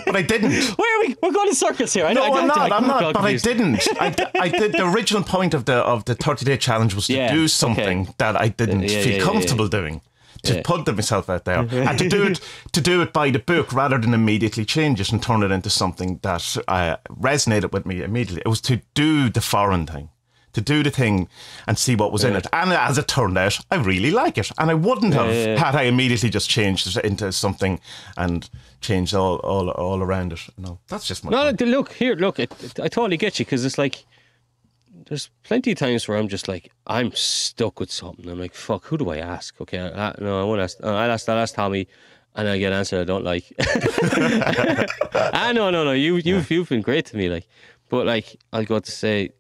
But I didn't. Where are we? We're going in circles here. I'm not. But I didn't. I did. The original point of the 30-day challenge was to do something that I didn't feel comfortable doing. To put myself out there and to do it by the book rather than immediately change it and turn it into something that resonated with me immediately. It was to do the foreign thing. To do the thing and see what was in it. And as it turned out, I really like it. And I wouldn't have had I immediately just changed it into something and changed all around it. No, that's just my point. Look, I totally get you, because it's like, there's plenty of times where I'm just like, I'm stuck with something. I'm like, fuck, who do I ask? Okay, I won't ask. I'll ask Tommy, and I get an answer I don't like. No. You've been great to me, like, but like, I'll go to say,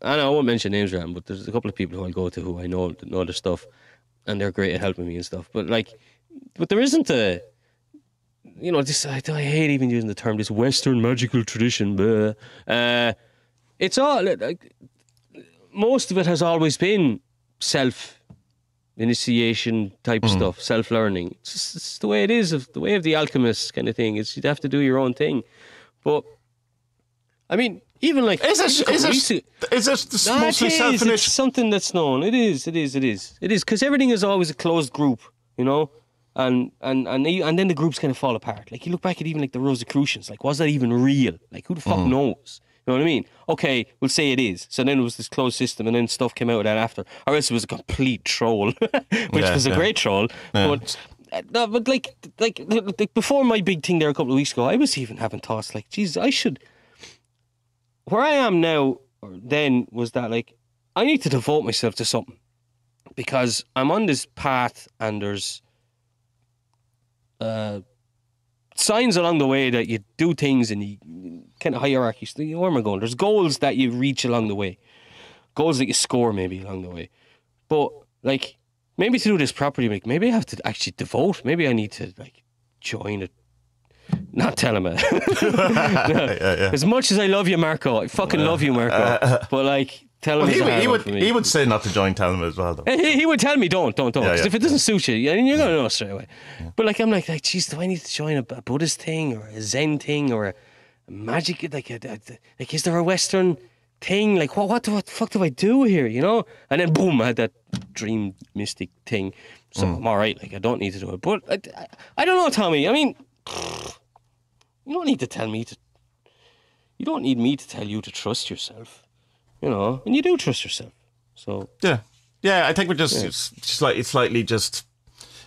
I won't mention names around, but there's a couple of people who I'll go to who I know their stuff, and they're great at helping me and stuff. But there isn't a, this, I hate even using the term, this Western magical tradition. It's all, most of it has always been self-initiation type stuff, self-learning. It's the way it is, the way of the alchemist kind of thing. It's, you'd have to do your own thing. But, I mean, even like... Is it mostly self-initiation? It's something that's known. It is, because everything is always a closed group, and then the groups kind of fall apart. Like, you look back at even like the Rosicrucians, like, was that even real? Like, who the fuck knows? You know what I mean? Okay, we'll say it is. So then it was this closed system, and then stuff came out of that after. Or else it was a complete troll, which was a great troll. Yeah. But like before my big thing there a couple of weeks ago, I was even having thoughts like, Jesus, I should where I am now, or then, was that like I need to devote myself to something because I'm on this path and there's signs along the way that you do things and you kind of hierarchy. Where am I going? There's goals that you reach along the way, goals that you score maybe along the way. But like maybe to do this properly, like maybe I have to actually devote. Maybe I need to like join it. Not tell him it. Yeah. As much as I love you, Marco, I fucking love you, Marco. But like, tell him he would say not to join Telma as well, though. He would tell me don't. Because if it doesn't suit you, you're going to know straight away. Yeah. But like, I'm like, geez, do I need to join a Buddhist thing or a Zen thing or a magic? Like, is there a Western thing? Like, what the fuck do I do here? You know? And then boom, I had that dream mystic thing. So I'm all right. Like, I don't need to do it. But I don't know, Tommy. I mean, you don't need to tell me to. You don't need me to tell you to trust yourself. You know, and you do trust yourself. So yeah. I think we're just slightly just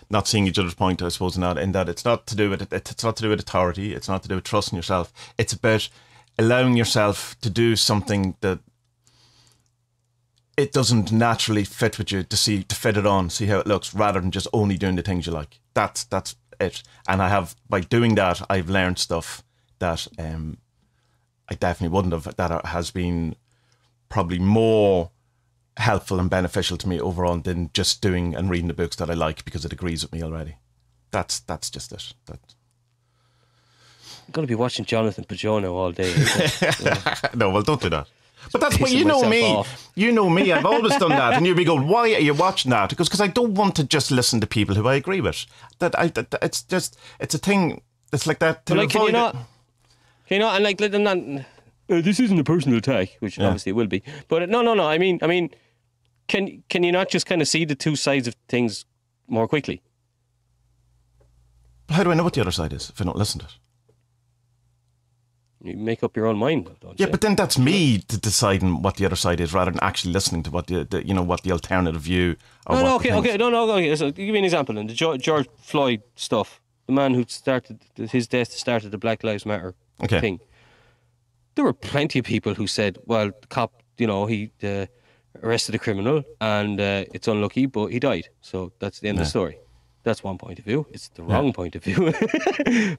not seeing each other's point. I suppose in that it's not to do with it's not to do with authority. It's not to do with trusting yourself. It's about allowing yourself to do something that it doesn't naturally fit with you, to fit it on, see how it looks, rather than just only doing the things you like. That's it. And by doing that, I've learned stuff that I definitely wouldn't have. That has been probably more helpful and beneficial to me overall than just doing and reading the books that I like because it agrees with me already. That's just it. I'm going to be watching Jonathan Pajot now all day. No, well, don't do that. But that's what you know me. Off. You know me. I've always done that, and you'll be going, "Why are you watching that?" Because I don't want to just listen to people who I agree with. It's a thing. It's like that. But like, can you not? And like, let them not. This isn't a personal attack, which obviously it will be. But no. I mean, can you not just kind of see the two sides of things more quickly? How do I know what the other side is if I don't listen to it? You make up your own mind, don't you? Yeah, but then that's me deciding what the other side is, rather than actually listening to what the alternative view. Okay. So, give me an example. In the George Floyd stuff, the man who started the Black Lives Matter thing. There were plenty of people who said, "Well, the cop, he arrested a criminal, and it's unlucky, but he died. So that's the end of the story." That's one point of view. It's the wrong point of view.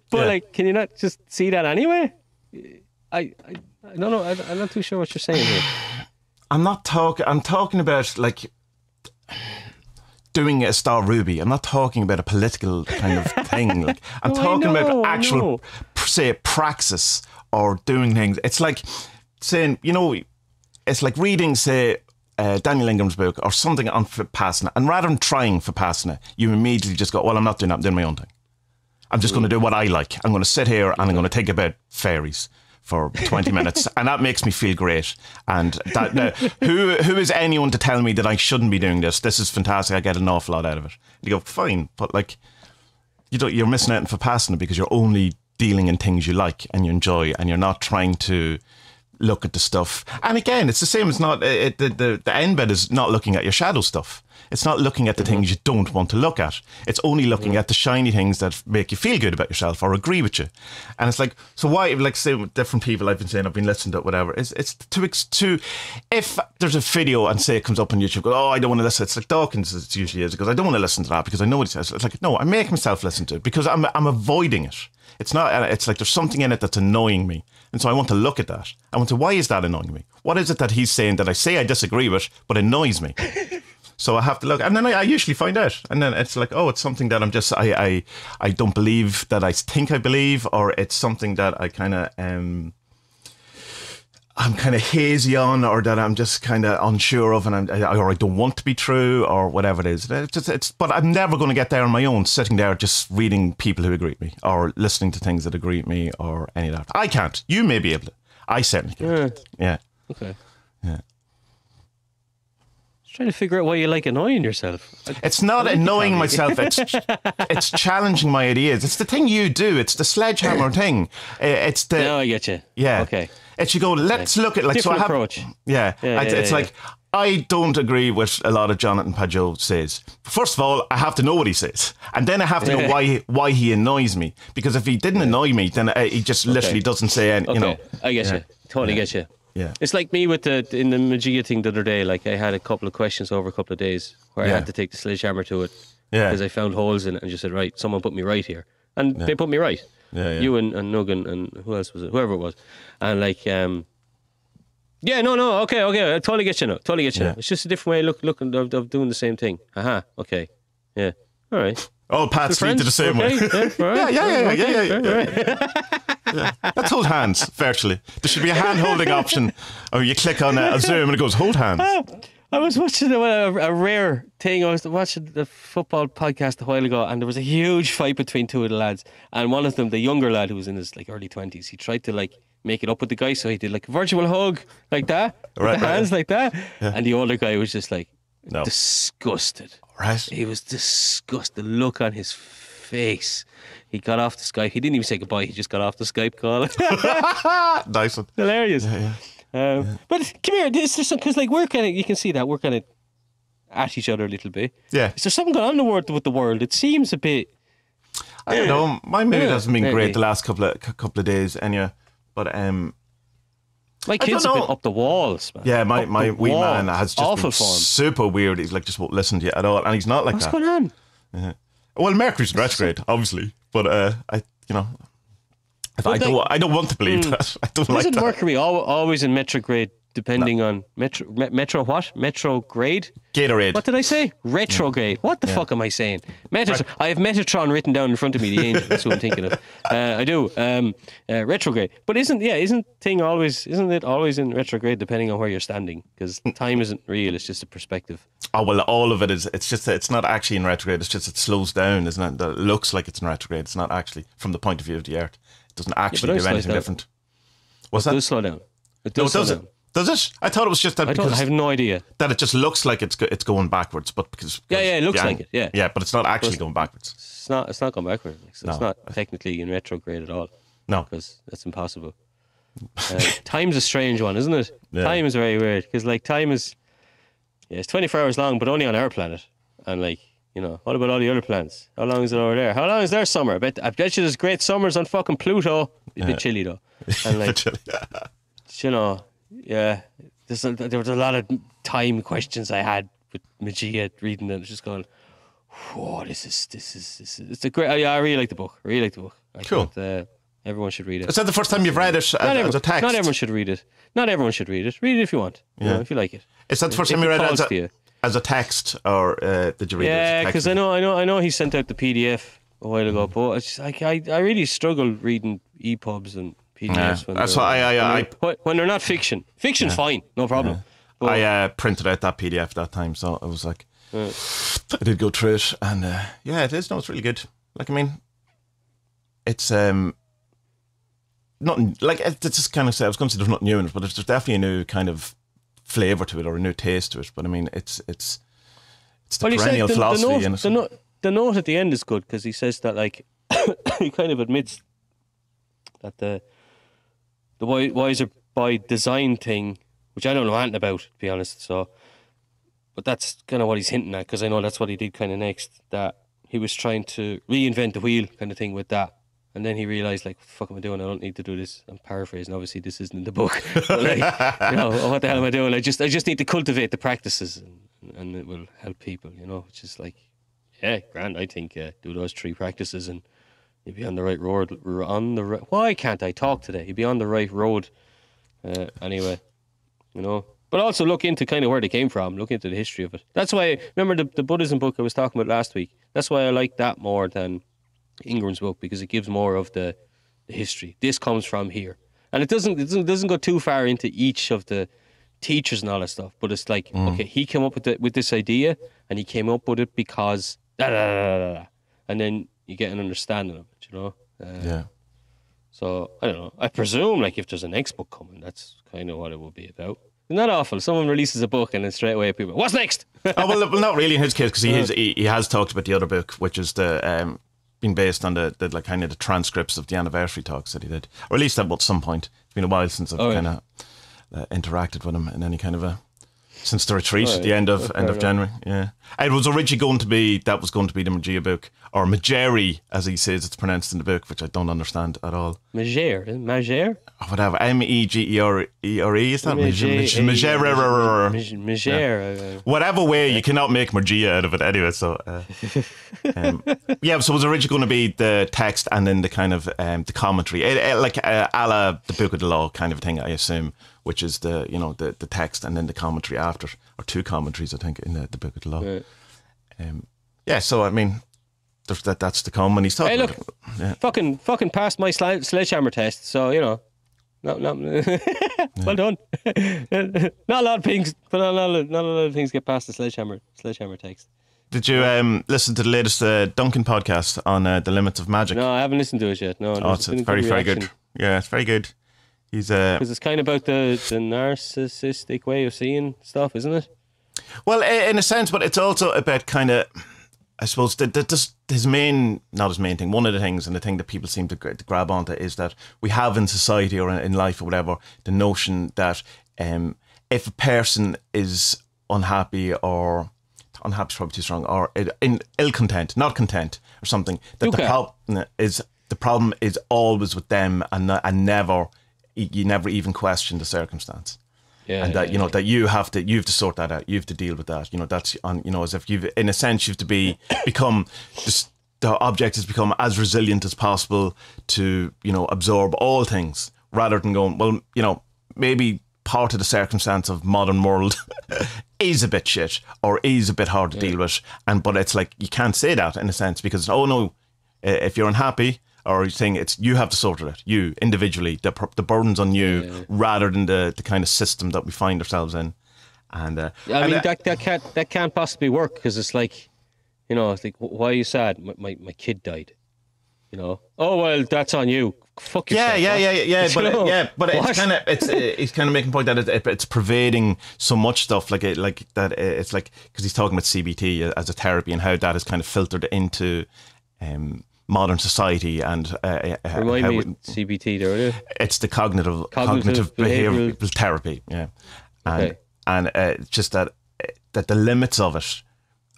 But like, can you not just see that anyway? I don't know. I'm not too sure what you're saying here. I'm talking about like doing a Star Ruby. I'm not talking about a political kind of thing. Like I'm talking about actual, say, praxis or doing things. It's like saying, it's like reading, say, Daniel Ingram's book or something on Vipassana, and rather than trying Vipassana, you immediately just go, "Well, I'm not doing that. I'm doing my own thing. I'm just going to do what I like. I'm going to sit here and I'm going to think about fairies for 20 minutes, and that makes me feel great." And that now, who is anyone to tell me that I shouldn't be doing this? This is fantastic. I get an awful lot out of it. And you go, fine, but like, you're missing out on Vipassana because you're only dealing in things you like and you enjoy, and you're not trying to look at the stuff. And again, it's the same. It's not the end bit is not looking at your shadow stuff. It's not looking at the things you don't want to look at. It's only looking at the shiny things that make you feel good about yourself or agree with you. And it's like, so why, like, say with different people I've been listening to, whatever, it's to if there's a video and say it comes up on YouTube, go, "Oh, I don't want to listen." It's like Dawkins, it usually is, because I don't want to listen to that because I know what he says. It's like, no, I make myself listen to it because I'm avoiding it. It's not. It's like there's something in it that's annoying me, and so I want to look at that. I want to. Why is that annoying me? What is it that he's saying that I say I disagree with, but annoys me? So I have to look, and then I usually find out, and then it's like, oh, it's something that I don't believe that I think I believe, or it's something that I kind of I'm kind of hazy on, or that I'm just kind of unsure of, and or I don't want to be true, or whatever it is. But I'm never going to get there on my own, sitting there just reading people who agree with me, or listening to things that agree with me, or any of that. I can't. You may be able to. I certainly can't. Yeah. Okay. Yeah. Trying to figure out why you like annoying yourself. It's not annoying myself. It's challenging my ideas. It's the thing you do. It's the sledgehammer thing. It's the. No, I get you. Yeah. Okay. It should go. Let's look at like different so. I have, approach. Yeah. It's like I don't agree with a lot of Jonathan Pajot says. First of all, I have to know what he says, and then I have to know why he annoys me. Because if he didn't annoy me, then he just literally doesn't say anything. Okay. I get you. Totally get you. Yeah. It's like me with in the Magia thing the other day. Like I had a couple of questions over a couple of days where I had to take the sledgehammer to it because I found holes in it and just said, right, someone put me right here, and they put me right. Yeah. You and Nugan and who else was it? Whoever it was, and like no, okay, I totally get you now. It's just a different way of doing the same thing. Okay, yeah, all right. All paths lead to the same way. Yeah. Let's hold hands virtually. There should be a hand holding option, or you click on a Zoom and it goes hold hands. I was watching a rare thing. I was watching the football podcast a while ago, and there was a huge fight between two of the lads. And one of them, the younger lad who was in his like early 20s, he tried to like make it up with the guy, so he did like a virtual hug like that, with the hands like that. Yeah. And the older guy was just like disgusted. Right. He was disgusted. The look on his face. He got off the Skype. He didn't even say goodbye. He just got off the Skype call. Nice one. Hilarious. But come here, because like we're kind of, you can see that we're kind of at each other a little bit. Yeah. Is there something going on with the world? It seems a bit. I don't know. My mood hasn't been great the last couple of days, anyway. But my kids have been up the walls, man. Yeah, my wee man has just awful been super weird. He's like just won't listen to you at all, and he's not like that. What's going on? Well, Mercury's in retrograde, obviously, but I don't want to believe that. I don't like that. Isn't Mercury always in retrograde, depending on metro what? Metrograde? Gatorade. What did I say? Retrograde. What the fuck am I saying? I have Metatron written down in front of me, the angel. That's what I'm thinking of. I do. Retrograde. But isn't it always in retrograde depending on where you're standing? Because time isn't real, it's just a perspective. Oh, well, all of it is, it's not actually in retrograde, it's just it slows down, isn't it? It looks like it's in retrograde. It's not actually, from the point of view of the Earth. It doesn't actually do anything different. What's that? It does slow down. It does slow down. Does it? I thought it was just that because I have no idea. That it just looks like it's going backwards, but because it looks like it. Yeah, yeah, but it's not actually going backwards. It's not going backwards. So it's not technically in retrograde at all. No, because that's impossible. Time's a strange one, isn't it? Yeah. Time is very weird because like time is it's 24 hours long, but only on our planet. And like what about all the other planets? How long is it over there? How long is their summer? I bet you there's great summers on fucking Pluto. It's a bit chilly though. And like yeah, there was a lot of time questions I had with Magia reading it, just going, whoa, this is it's a great. I really like the book. Cool. Thought, everyone should read it. Is that the first time you've read it as a text? Not everyone should read it. Read it if you want. If you like it. Is that the first time you read it as a text, or did you read it as a text? Yeah, because I know he sent out the PDF a while ago, but it's just, like I really struggle reading EPUBs and PDFs when they're not fiction. Fiction's fine, no problem. Yeah. I printed out that PDF that time, so I was like, I did go through it, and it is. No, it's really good. Like, I mean, it's nothing like it's just kind of. I was going to say there's nothing new in it, but there's definitely a new kind of flavour to it, or a new taste to it. But I mean, it's the perennial philosophy in it. The note at the end is good because he says that like he kind of admits that the wiser by design thing, which I don't know anything about, to be honest. So, but that's kind of what he's hinting at, because I know that's what he did kind of next. That he was trying to reinvent the wheel, kind of thing, with that. And then he realised, like, fuck am I doing? I don't need to do this. I'm paraphrasing. Obviously, this isn't in the book. But like, what the hell am I doing? I just need to cultivate the practices, and it will help people. Which is like, yeah, grand. I think do those 3 practices and you'd be on the right road. Why can't I talk today? You'd be on the right road. Anyway, But also look into kind of where they came from. Look into the history of it. That's why, remember the Buddhism book I was talking about last week? That's why I like that more than Ingram's book, because it gives more of the history. This comes from here. And it doesn't go too far into each of the teachers and all that stuff. But it's like, okay, he came up with this idea, and he came up with it because and then you get an understanding of it, yeah. So I don't know. I presume like if there's a next book coming, that's kind of what it will be about. Isn't that awful? Someone releases a book and then straight away people, what's next? well, not really in his case, because he has talked about the other book, which is the being based on the like kind of the transcripts of the anniversary talks that he did, or at least at some point. It's been a while since I've kind of interacted with him in any kind of since the retreat at the end of January. Yeah, It was originally going to be the Magia book, or Mageri, as he says it's pronounced in the book, which I don't understand at all. Mager, Whatever, Megere, is that Mager? Whatever way, you cannot make Magia out of it anyway. So, yeah. So it was originally going to be the text and then the kind of the commentary, like a la the Book of the Law kind of thing, I assume, which is the text and then the commentary after, or 2 commentaries, I think, in the Book of the Law. Right. Yeah. So I mean, that's to come, and he's talking. Hey, look, fucking passed my sledgehammer test, so no, well done. Not a lot of things, but not a lot of things get past the sledgehammer text. Did you listen to the latest Duncan podcast on the limits of magic? No, I haven't listened to it yet. No, it's very, very good. Yeah, it's very good. He's because it's kind of about the narcissistic way of seeing stuff, isn't it? Well, in a sense, but it's also about kind of, I suppose, his main, not his main thing, one of the things, and the thing that people seem to grab onto, is that we have in society or in life or whatever, the notion that if a person is unhappy is probably too strong, or in ill-content, not content or something, that the problem is always with them, and never, you never even question the circumstance. Yeah, and that that you have to sort that out. You have to deal with that. That's on. As if you've, in a sense, you have to become just, the object has become as resilient as possible to absorb all things, rather than going, well, maybe part of the circumstance of modern world is a bit shit, or is a bit hard to deal with, but it's like you can't say that in a sense, because if you're unhappy, or you think you have to sort it out, you individually, the burden's on you, rather than the kind of system that we find ourselves in. And that can't possibly work, because it's like, it's like, why are you sad? My kid died. Oh well, that's on you. Fuck yourself. Yeah. But it's kind of he's kind of making a point that it's pervading so much stuff, like that. It's like, because he's talking about CBT as a therapy and how that is kind of filtered into modern society, and remind me of CBT there, will you? It's the cognitive behavioral therapy, and just that the limits of it,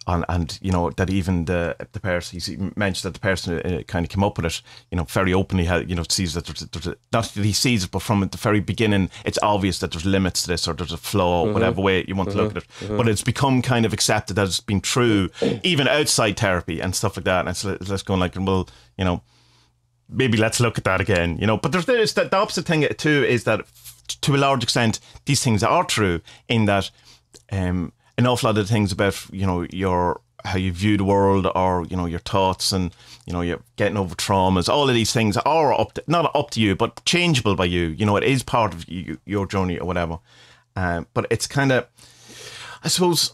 and that even the person, he mentioned that the person kind of came up with it, very openly, sees that there's not that he sees it, but from the very beginning, it's obvious that there's limits to this, or there's a flaw, whatever way you want to look at it. But it's become kind of accepted that it's been true, even outside therapy and stuff like that. And it's just going like, well, maybe let's look at that again, But there's the opposite thing too, is that to a large extent, these things are true, in that an awful lot of things about how you view the world, or your thoughts, and you're getting over traumas, all of these things are not up to you, but changeable by you. It is part of your journey or whatever. But it's kind of, I suppose,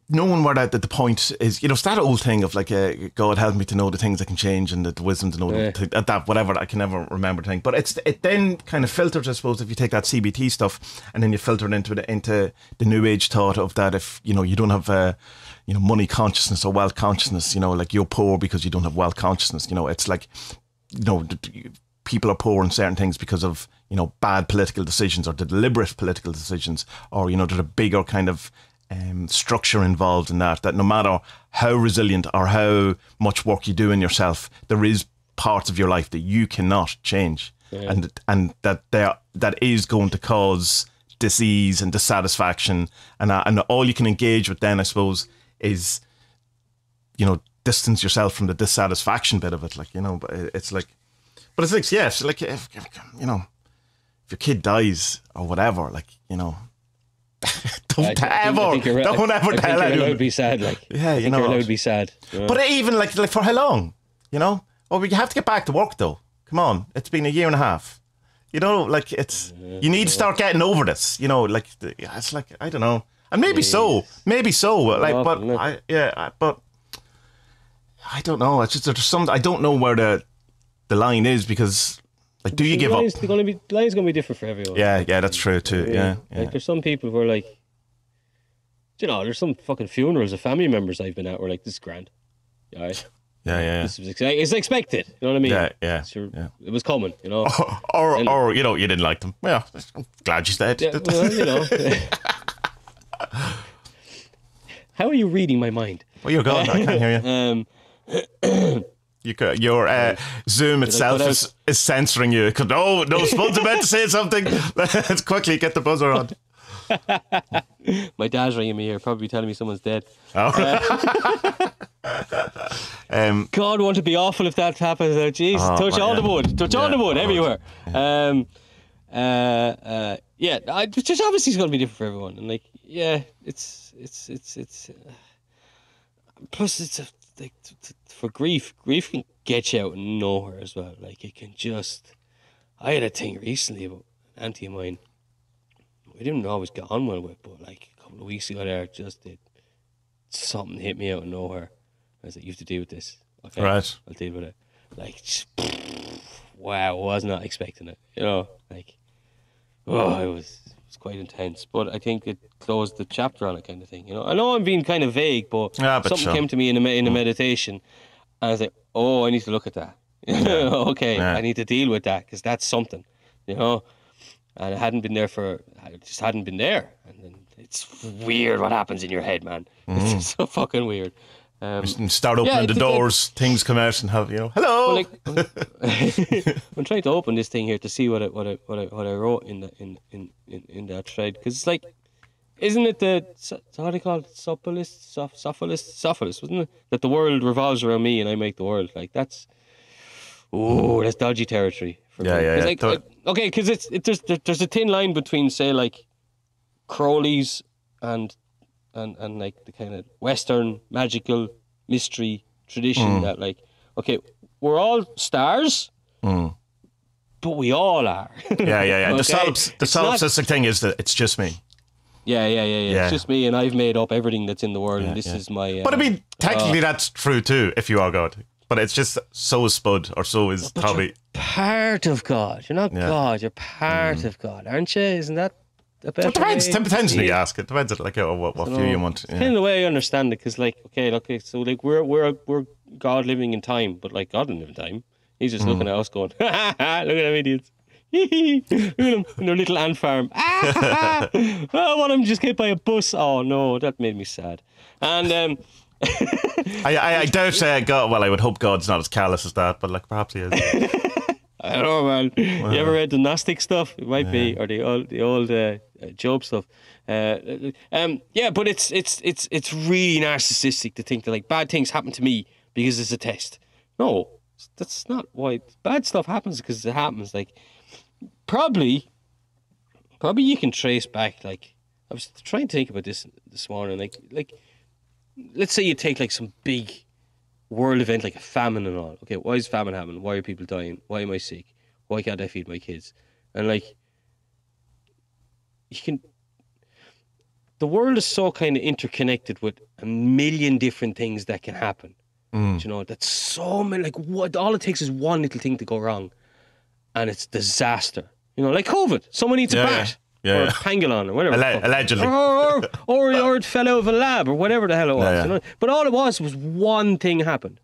knowing where the point is, it's that old thing of like, God help me to know the things I can change, and the wisdom to know that whatever, I can never remember the thing. But it then kind of filters, I suppose, if you take that CBT stuff and then you filter it into the new age thought of that, if you don't have money consciousness or wealth consciousness, like you're poor because you don't have wealth consciousness. It's like, people are poor in certain things because of bad political decisions, or the deliberate political decisions, or there's a bigger kind of structure involved in that no matter how resilient or how much work you do in yourself, there is parts of your life that you cannot change, and that is going to cause disease and dissatisfaction, and all you can engage with then, I suppose, is distance yourself from the dissatisfaction bit of it, but it's like yes, like if your kid dies or whatever, don't ever tell anyone. You're allowed to be sad, you're allowed to be sad. But even like for how long? Well, you have to get back to work though. Come on, it's been a year and a half. It's you need to start getting over this. It's like, I don't know, and maybe so. But I don't know. It's just there's some. I don't know where the line is, because. Like, do you give up? The line's going to be different for everyone. Yeah, that's true too. Yeah. Like, there's some people who are like, there's some fucking funerals of family members I've been at where like, this is grand. All right. Yeah. It's expected. You know what I mean? Yeah. It was coming. Or you didn't like them. Yeah, I'm glad you said. Yeah, well, How are you reading my mind? Well, you're gone. I can't hear you. Your Zoom itself is censoring you. No, Spud's about to say something. Let's quickly get the buzzer on. My dad's ringing me here, probably telling me someone's dead. Oh. God, won't it be awful if that happens? Jeez, touch all the wood. Touch all the wood everywhere. Just obviously it's going to be different for everyone. And like, yeah, it's plus it's for grief can get you out of nowhere as well. Like, it can just... I had a thing recently about an auntie of mine. We didn't always get on well with, but like a couple of weeks ago there, just did something hit me out of nowhere. I was like, you have to deal with this. Okay, right. I'll deal with it. Like, wow, I was not expecting it. You know, like, it was quite intense. But I think it closed the chapter on it, kind of thing. You know, I know I'm being kind of vague, but something came to me in a meditation, and I was like, oh, I need to look at that. Okay, I need to deal with that because that's something. You know. And I just hadn't been there. And then it's weird what happens in your head, man. It's so fucking weird. Start opening the doors, things come out and have, hello. Well, like, I'm trying to open this thing here to see what I wrote in that thread, because it's like, isn't it how do they call it? Sophilist, wasn't it? That the world revolves around me and I make the world. Like, that's dodgy territory. Yeah. Like, okay, because there's a thin line between, say, like Crowley's and like the kind of Western magical mystery tradition that, like, okay, we're all stars, but we all are. Yeah. Okay? The solipsistic thing is that it's just me. Yeah. It's just me, and I've made up everything that's in the world, and this is my. But I mean, technically, that's true too. If you are God. But it's just, so is Spud, or so is probably... You're part of God. You're not God. You're part of God, aren't you? Isn't that a better way? It depends when you ask. It depends on, like, what view you want. It's kind of the way I understand it, because, like, okay, so, like, we're God living in time, but, like, God didn't live in time. He's just looking at us going, look at them idiots. Look at them in their little ant farm. Oh, one of them just get hit by a bus. Oh, no, that made me sad. And... I doubt God. Well, I would hope God's not as callous as that, but like perhaps he is. I don't know, man. Wow. You ever read the Gnostic stuff? It might be, or the old Job stuff. But it's really narcissistic to think that, like, bad things happen to me because it's a test. No, that's not why. Bad stuff happens because it happens. Like, probably you can trace back. Like, I was trying to think about this morning. Like. Let's say you take, like, some big world event like a famine and all. Okay, why is famine happening? Why are people dying? Why am I sick? Why can't I feed my kids? And, like, the world is so kind of interconnected with a million different things that can happen. You know, that's so many, like, what, all it takes is one little thing to go wrong and it's disaster. You know, like COVID. Someone eats a bat. Or a pangolin or whatever. Allegedly. Or it fell out of a lab or whatever the hell it was. You know? But all it was one thing happened.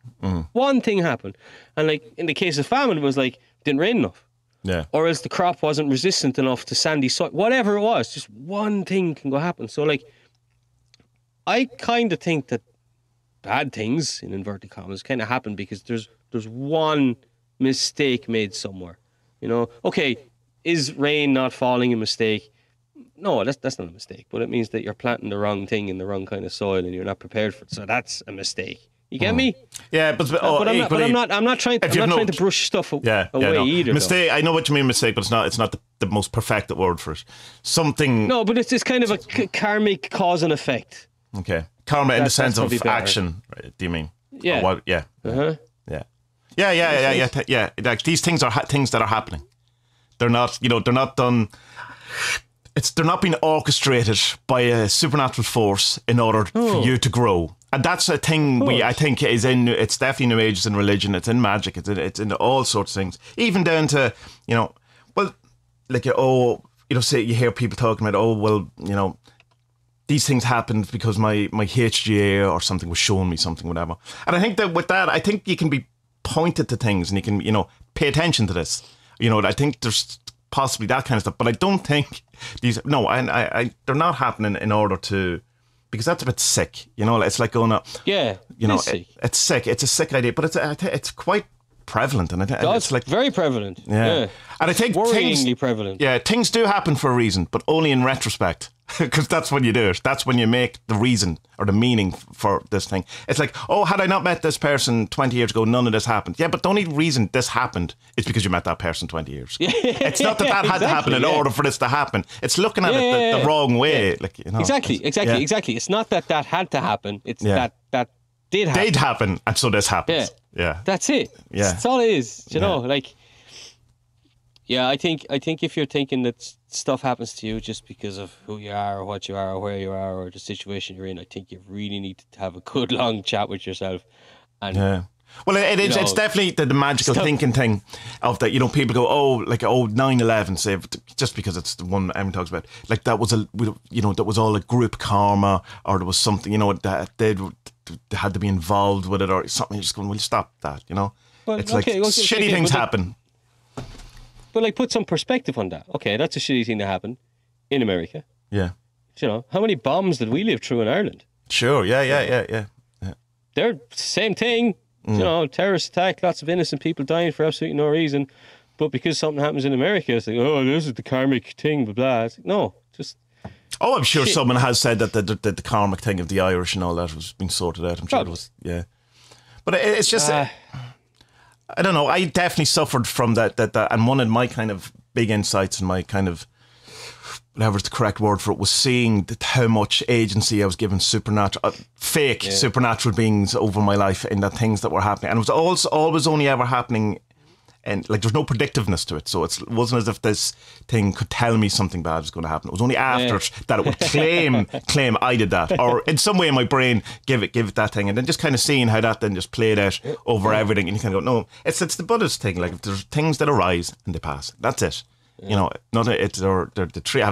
One thing happened. And, like, in the case of famine, it was like, it didn't rain enough. Yeah. Or else the crop wasn't resistant enough to sandy soil. Whatever it was, just one thing can go happen. So, like, I kind of think that bad things, in inverted commas, kind of happen because there's one mistake made somewhere. You know? Okay, is rain not falling a mistake? No, that's not a mistake, but it means that you're planting the wrong thing in the wrong kind of soil and you're not prepared for it. So that's a mistake. You get me? Yeah, but I'm not trying to brush stuff away either. Mistake. Though. I know what you mean, mistake, but it's not the most perfected word for it. Something. No, but it's kind of a karmic cause and effect. Okay, karma in the sense of action. Right, do you mean? Yeah. Or what? Yeah. Yeah. Like, these things are things that are happening. They're not. They're not done. They're not being orchestrated by a supernatural force in order for you to grow. And that's a thing I think it's definitely New Age, it's in religion, it's in magic, it's in all sorts of things. Even down to, say you hear people talking about, these things happened because my HGA or something was showing me something, whatever. And I think that with that, I think you can be pointed to things and you can, pay attention to this. I think there's possibly that kind of stuff, but I don't think they're not happening in order to because that's a bit sick. You know, it's like going up. Yeah, you know, sick. It's sick. It's a sick idea, but it's quite prevalent, and it's like very prevalent. Yeah, and I think worryingly prevalent. Yeah, things do happen for a reason, but only in retrospect, because that's when you do it. That's when you make the reason or the meaning for this thing. It's like, oh, had I not met this person 20 years ago, none of this happened. Yeah, but the only reason this happened is because you met that person 20 years ago. It's not that had to happen in order for this to happen. It's looking at it the wrong way. Yeah. Like, you know, exactly. It's not that had to happen. It's that did happen. Did happen, and so this happens. Yeah. That's it. Yeah. That's all it is. You know, like, yeah, I think if you're thinking that stuff happens to you just because of who you are or what you are or where you are or the situation you're in, I think you really need to have a good long chat with yourself. And well, it is. It's definitely the magical thinking thing of that. You know, people go, oh, like 9/11, say, just because it's the one everyone talks about. Like that was that was all a group karma, or there was something, you know, that they had to be involved with it or something. You're just going, will you stop that? You know, well, it's like shitty things happen. But like, put some perspective on that. Okay, that's a shitty thing that happened in America. Yeah. You know, how many bombs did we live through in Ireland? Sure. Yeah. They're same thing. You know, terrorist attack, lots of innocent people dying for absolutely no reason. But because something happens in America, it's like, oh, this is the karmic thing, blah, blah. It's like, no, just... Oh, I'm sure someone has said that the karmic thing of the Irish and all that was being sorted out. I'm sure it was, yeah. But it's just... I don't know. I definitely suffered from that. And one of my kind of big insights and my kind of... whatever's the correct word for it, was seeing how much agency I was given supernatural, supernatural beings over my life in the things that were happening. And it was always only ever happening, and like there's no predictiveness to it. So it wasn't as if this thing could tell me something bad was going to happen. It was only after that it would claim I did that, or in some way in my brain give it that thing, and then just kind of seeing how that then just played out over everything. And you kind of go, no, it's the Buddhist thing. Like, if there's things that arise and they pass, that's it. You know, not it's have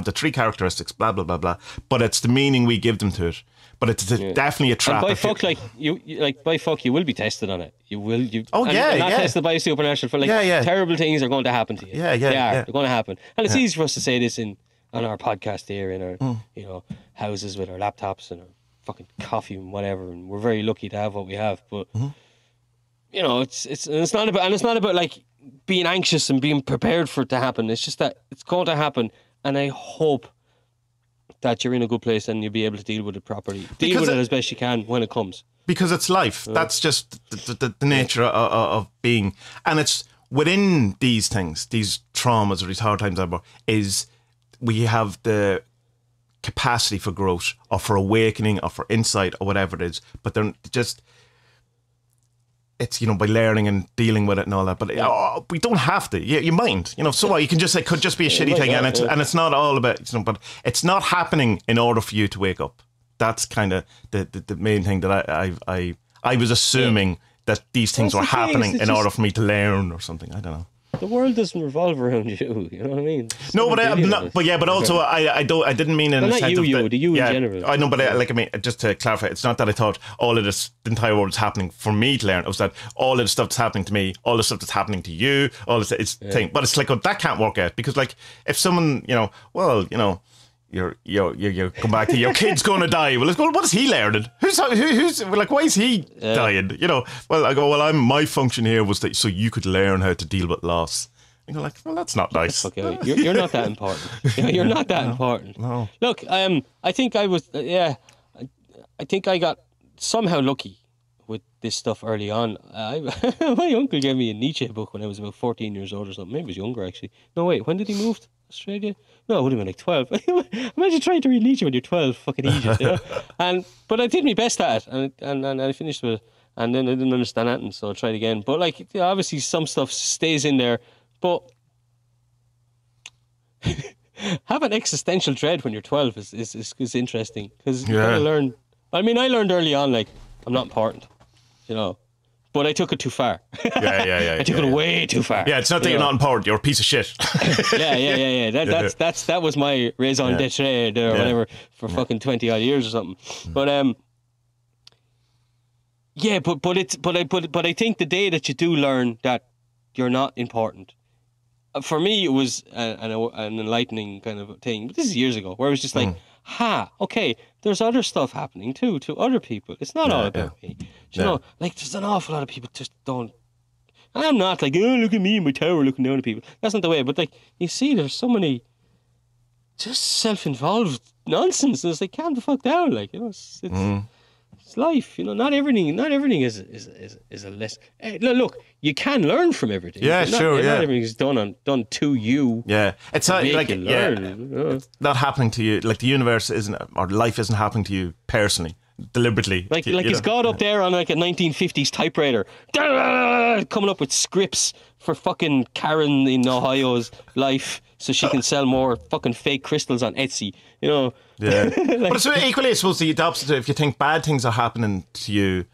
the three characteristics, blah blah blah blah. But it's the meaning we give them to it. But it's definitely a trap. And by fuck, you will be tested on it. You will. Not tested by a supernatural. For terrible things are going to happen to you. They're going to happen. And it's easy for us to say this on our podcast here in our houses with our laptops and our fucking coffee and whatever. And we're very lucky to have what we have. But you know, it's not about like being anxious and being prepared for it to happen. It's just that it's going to happen, and I hope that you're in a good place and you'll be able to deal with it properly. Deal with it as best you can when it comes. Because it's life. That's just the nature of being. And it's within these things, these traumas or these hard times, is we have the capacity for growth or for awakening or for insight or whatever it is. But they're just... it's, you know, by learning and dealing with it and all that. But we don't have to. You mind, you know. So what? You can just say, could just be a shitty thing, and it's not all about, you know. But it's not happening in order for you to wake up. That's kind of the main thing that I was assuming that these things were happening in order for me to learn or something. I don't know. The world doesn't revolve around you. You know what I mean? No, but also I didn't mean in a sense of in general. I know, but just to clarify, it's not that I thought all of this, the entire world is happening for me to learn. It was that all of the stuff that's happening to me, all the stuff that's happening to you, all this thing. But it's like, that can't work out, because like if someone, you know, well, you know, you come back to your kid's going to die. Well, what is he learning? Who's like, why is he dying? You know, well, I go, my function here was that so you could learn how to deal with loss. And you're like, well, that's not nice. Okay, you're not that important. You're not that important. No. Look, I think I was, I think I got somehow lucky with this stuff early on. My uncle gave me a Nietzsche book when I was about 14 years old or something. Maybe it was younger, actually. No, wait, when did he move to Australia? No, it would have been like 12. Imagine trying to read Nietzsche when you're 12, fucking Egypt, you know? But I did my best at it, and I finished with it, and then I didn't understand anything, so I tried again. But like, obviously some stuff stays in there, but have an existential dread when you're 12 is interesting, because you gotta learn. I mean, I learned early on, like, I'm not important, you know. But I took it too far. I took it way too far. Yeah, it's not that you're not important. You're a piece of shit. That was my raison d'etre or whatever for fucking 20 odd years or something. But but I think the day that you do learn that you're not important, for me it was an enlightening kind of thing. But this is years ago, where it was just like, okay, there's other stuff happening too to other people. It's not all about me. You know, like there's an awful lot of people just don't. And I'm not like, oh, look at me in my tower looking down at people. That's not the way. But like, you see, there's so many just self-involved nonsense. And it's like, calm the fuck down. Like, you know, it's life. You know, not everything is a lesson. Hey, look, you can learn from everything. Yeah, sure. Not everything is done to you. Yeah, it's not like it's not happening to you. Like the universe isn't, or life isn't happening to you personally. Deliberately, like is God up there on like a 1950s typewriter coming up with scripts for fucking Karen in Ohio's life so she can sell more fucking fake crystals on Etsy, you know? Yeah. But it's equally, I suppose, the opposite. If you think bad things are happening to you,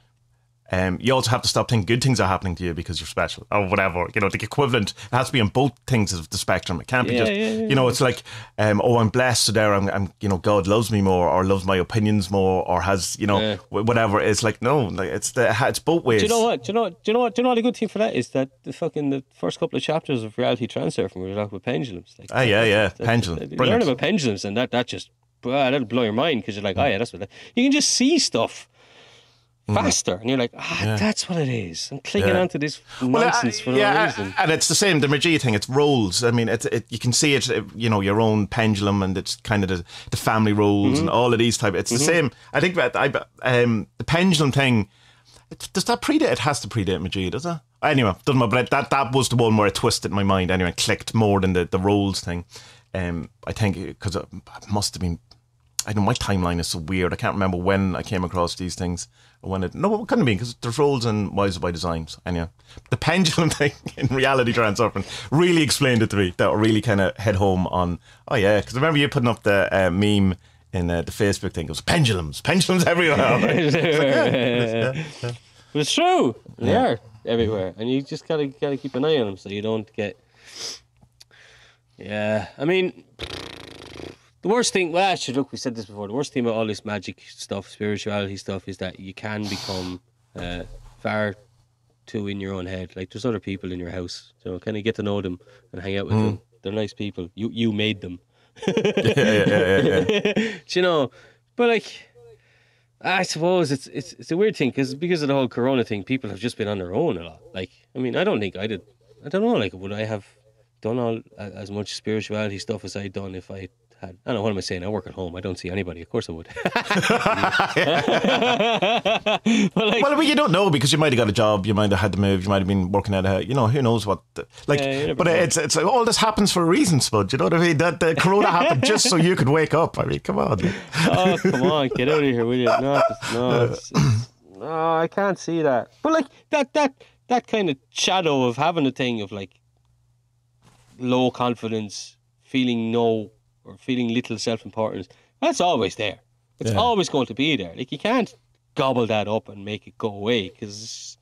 you also have to stop thinking good things are happening to you because you're special or whatever. You know, the equivalent, it has to be on both things of the spectrum. It can't be just, you know, it's like, oh, I'm blessed, so there I'm, you know, God loves me more or loves my opinions more or has, you know, whatever. It's like, no, like it's both ways. Do you know what? Do you know what the good thing for that is that the first couple of chapters of Reality Transurfing we were talking about pendulums. Like, pendulum. You learn about pendulums and that just, that'll blow your mind because you're like, that's what you can just see stuff faster, and you're like, that's what it is. I'm clicking onto this nonsense for no reason. And it's the same, the Magia thing, it's roles. I mean, you can see it, you know, your own pendulum, and it's kind of the family roles and all of these type. It's the same. I think that the pendulum thing, does that predate? It has to predate Magia, does it? Anyway, doesn't matter. But that was the one where it twisted my mind. Anyway, clicked more than the roles thing. I think because it must have been. I know my timeline is so weird. I can't remember when I came across these things. It couldn't have been because there's roles in Wiser by Design. So anyway, the pendulum thing in Reality Transurfing really explained it to me. That really kind of hit home on. Oh yeah, because I remember you putting up the meme in the Facebook thing. It was pendulums everywhere. But it's true. They are everywhere, and you just gotta keep an eye on them so you don't get. Yeah, I mean. The worst thing, look, we said this before, the worst thing about all this magic stuff, spirituality stuff, is that you can become far too in your own head. Like, there's other people in your house, so kind of get to know them and hang out with them. They're nice people. You made them. You know, but like, I suppose it's a weird thing because of the whole Corona thing, people have just been on their own a lot. Like, I mean, I don't think I did. I don't know, like, would I have done all as much spirituality stuff as I'd done if I had, I don't know, what am I saying? I work at home. I don't see anybody. Of course I would. Well, you don't know because you might have got a job. You might have had to move. You might have been working at you know, who knows what. But it's like all this happens for a reason, Spud. You know what I mean? That the Corona happened just so you could wake up. I mean, come on. Oh, come on, get out of here, will you? No, I can't see that. But like that kind of shadow of having a thing of like low confidence, feeling or feeling little self-importance, that's always there. It's always going to be there. Like, you can't gobble that up and make it go away because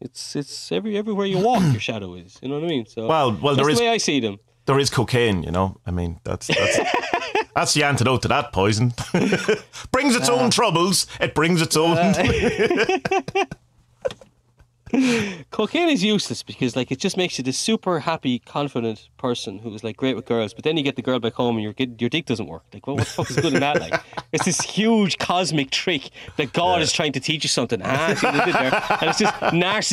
it's everywhere you walk. Your shadow is. You know what I mean? So well, that's the way I see them. There is cocaine. You know, I mean, that's that's the antidote to that poison. Brings its own troubles. It brings its own. Cocaine is useless because like it just makes you this super happy, confident person who is like great with girls, but then you get the girl back home and your dick doesn't work. Like, what the fuck is good in that? Like, it's this huge cosmic trick that God is trying to teach you something. See what they did there? And it's just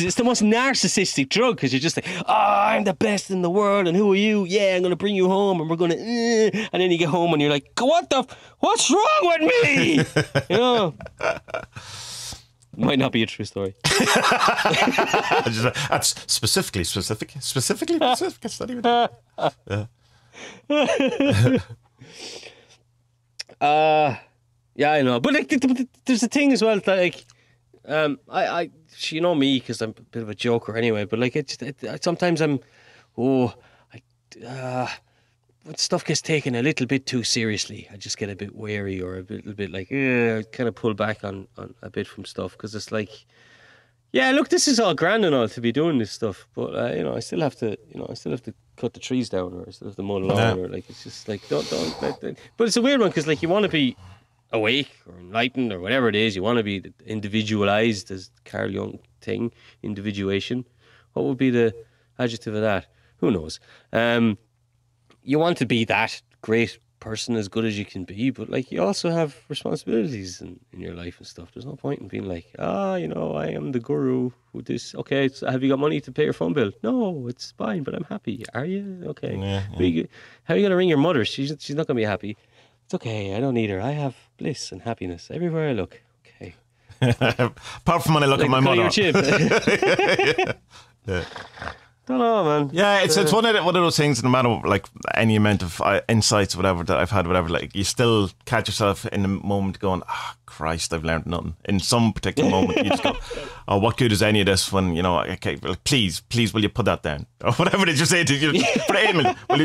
it's the most narcissistic drug because you're just like, I'm the best in the world, and who are you? Yeah, I'm gonna bring you home, and we're gonna. And then you get home and you're like, what's wrong with me? You know. Might not be a true story. That's specific. It's not even. Yeah, I know. But like, there's a thing as well that like, you know me because I'm a bit of a joker anyway. But like, sometimes I'm, when stuff gets taken a little bit too seriously, I just get a bit wary or a little bit like, kind of pull back on a bit from stuff because it's like, yeah, look, this is all grand and all to be doing this stuff, but you know, I still have to cut the trees down, or I still have to mow the lawn, or like, it's just like, don't. But it's a weird one because like you want to be awake or enlightened or whatever it is, you want to be individualized, as Carl Jung thing, individuation. What would be the adjective of that? Who knows? You want to be that great person as good as you can be, but like you also have responsibilities in your life and stuff. There's no point in being like, I am the guru who this. Okay, so have you got money to pay your phone bill? No, it's fine, but I'm happy. Are you? Okay. Yeah. How are you gonna ring your mother? She's not gonna be happy. It's okay. I don't need her. I have bliss and happiness everywhere I look. Okay. Apart from when I look at my mother. Your chip. Yeah. Don't know, man. Yeah, it's one of those things. No matter like any amount of insights, whatever that I've had, whatever, like you still catch yourself in the moment going, Christ, I've learned nothing. In some particular moment, you just go, oh, what good is any of this? When okay, well, please, will you put that down or whatever it is you're saying to you? Will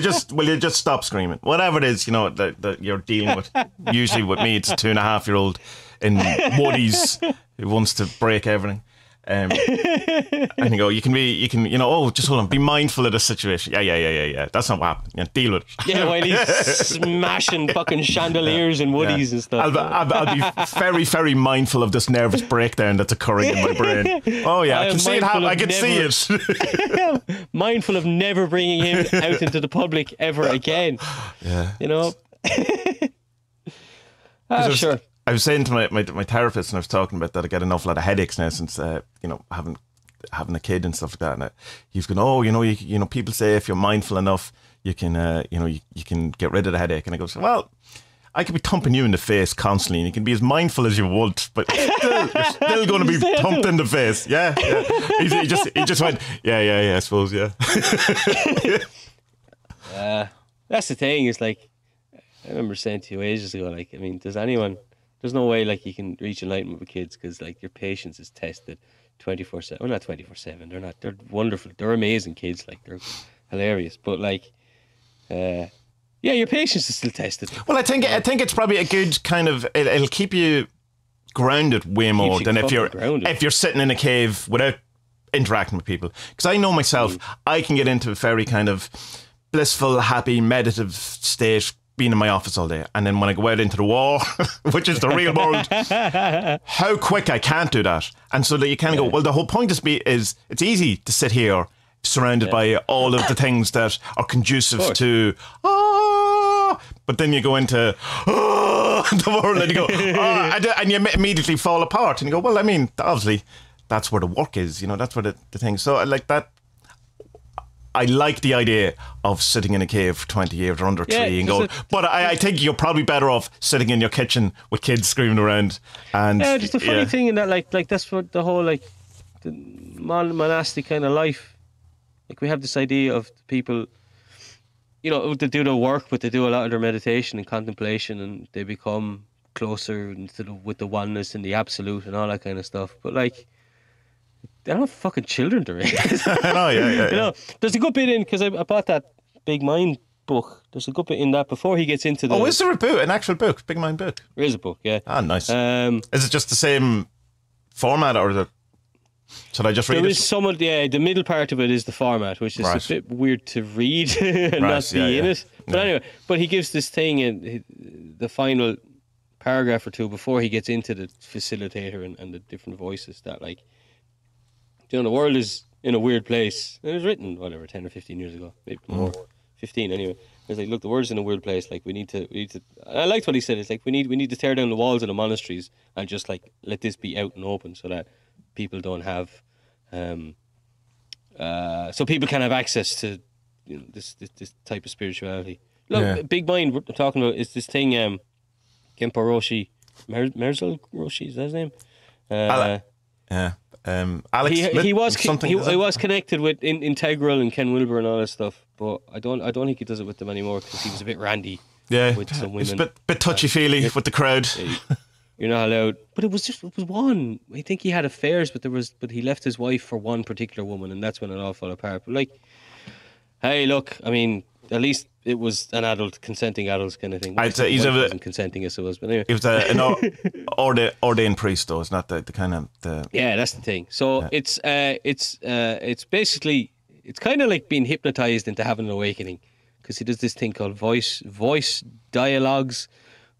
you just stop screaming? Whatever it is, that you're dealing with. Usually with me, it's a 2.5-year-old in Woodies who wants to break everything. And you go, just hold on, be mindful of the situation. Yeah. That's not what happened. Yeah, deal with it. Yeah, while he's smashing fucking chandeliers and woodies and stuff. I'll be very, very mindful of this nervous breakdown that's occurring in my brain. Oh yeah, I can see it happen. I can see it. Mindful of never bringing him out into the public ever again. Yeah, Sure. I was saying to my therapist, and I was talking about that I get an awful lot of headaches now since having a kid and stuff like that. And he's going, people say if you're mindful enough, you can you can get rid of the headache. And I go, well, I could be thumping you in the face constantly, and you can be as mindful as you want, but you're still going to be thumped in the face. Yeah. He just went, yeah. I suppose, yeah. That's the thing. Is like I remember saying to you ages ago. Like, I mean, there's no way like you can reach enlightenment with kids because like your patience is tested 24/7. Well, not 24/7. They're not. They're wonderful. They're amazing kids. Like they're hilarious. But like, your patience is still tested. Well, I think it's probably a good kind of. It'll keep you grounded way more than if you're sitting in a cave without interacting with people. Because I know myself, I can get into a very kind of blissful, happy, meditative state, being in my office all day, and then when I go out into the war, which is the real world, how quick I can't do that. And so that you kind of go, well, the whole point is it's easy to sit here surrounded by all of the things that are conducive to but then you go into the world and you go and you immediately fall apart and you go, well, I mean, obviously that's where the work is, that's where the thing. So I like that. I like the idea of sitting in a cave for 20 years or under a tree and going, but I think you're probably better off sitting in your kitchen with kids screaming around. And just a funny thing in that, like that's what the whole like the monastic kind of life. Like we have this idea of people, they do their work, but they do a lot of their meditation and contemplation, and they become closer with the oneness and the absolute and all that kind of stuff. But like, they're not fucking children to raise. I know, yeah. There's a good bit in, because I bought that Big Mind book. There's a good bit in that before he gets into the... Oh, is there a book? An actual book? Big Mind book? There is a book, yeah. Ah, nice. Is it just the same format, or should I just read it? There is the middle part of it is the format, which is a bit weird to read and not be in it. But anyway, he gives this thing in the final paragraph or two before he gets into the facilitator and the different voices that, like, the world is in a weird place. It was written, 10 or 15 years ago, maybe more, 15 anyway. It's like, look, the world's in a weird place. Like, we need to. I liked what he said. It's like we need to tear down the walls of the monasteries and just like let this be out and open, so that people don't have, so people can have access to this type of spirituality. Look, Big Mind we're talking about is this thing. Kempo Roshi, Merzel Roshi, is that his name? Alex he was connected with Integral and Ken Wilber and all that stuff, but I don't think he does it with them anymore because he was a bit randy. Yeah, with some women. It's a bit touchy feely with the crowd. You're not allowed. But it was one. I think he had affairs, but he left his wife for one particular woman, and that's when it all fell apart. But like, hey, look, I mean, at least it was an consenting adults kind of thing. He wasn't consenting as it was, but anyway. It was an ordained priest, though. It's not the kind of the. Yeah, that's the thing. So it's basically, it's kind of like being hypnotized into having an awakening, because he does this thing called voice dialogues,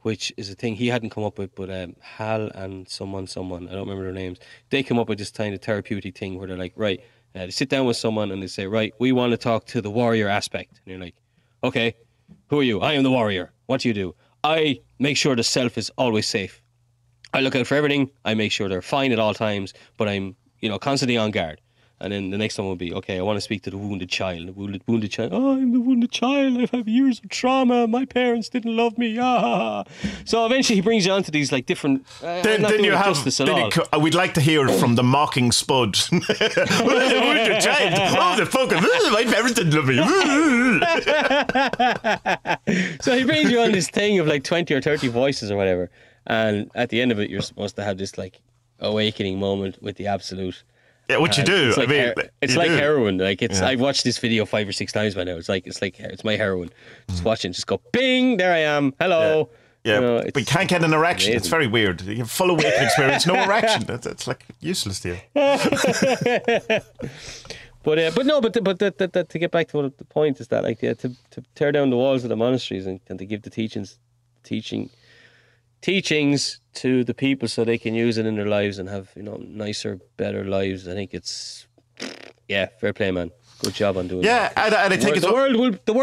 which is a thing he hadn't come up with, but Hal and someone, I don't remember their names. They come up with this kind of therapeutic thing where they're like, right, they sit down with someone and they say, right, we want to talk to the warrior aspect, and you're like, okay, who are you? I am the warrior. what do? I make sure the self is always safe. I look out for everything. I make sure they're fine at all times, but I'm, constantly on guard. And then the next one will be, okay, I want to speak to the wounded child. The wounded child. Oh, I'm the wounded child. I've had years of trauma. My parents didn't love me. Ah. So eventually he brings you onto these like different. Then you have. We'd like to hear it from the mocking Spud. The wounded child. Oh, the fuck! My parents didn't love me. So he brings you on this thing of like 20 or 30 voices or whatever, and at the end of it, you're supposed to have this like awakening moment with the absolute. Yeah, what you do. It's like heroin. Like I've watched this video 5 or 6 times by now. It's my heroin. Just watch it, just go bing. There I am. Hello. Yeah, but you can't get an erection. Amazing. It's very weird. You have full awakening experience, no erection. It's like useless to you. But to get back to what the point is that to tear down the walls of the monasteries and to give the teachings to the people so they can use it in their lives and have nicer, better lives. I think it's fair play, man. Good job on doing that. Yeah, and I think the world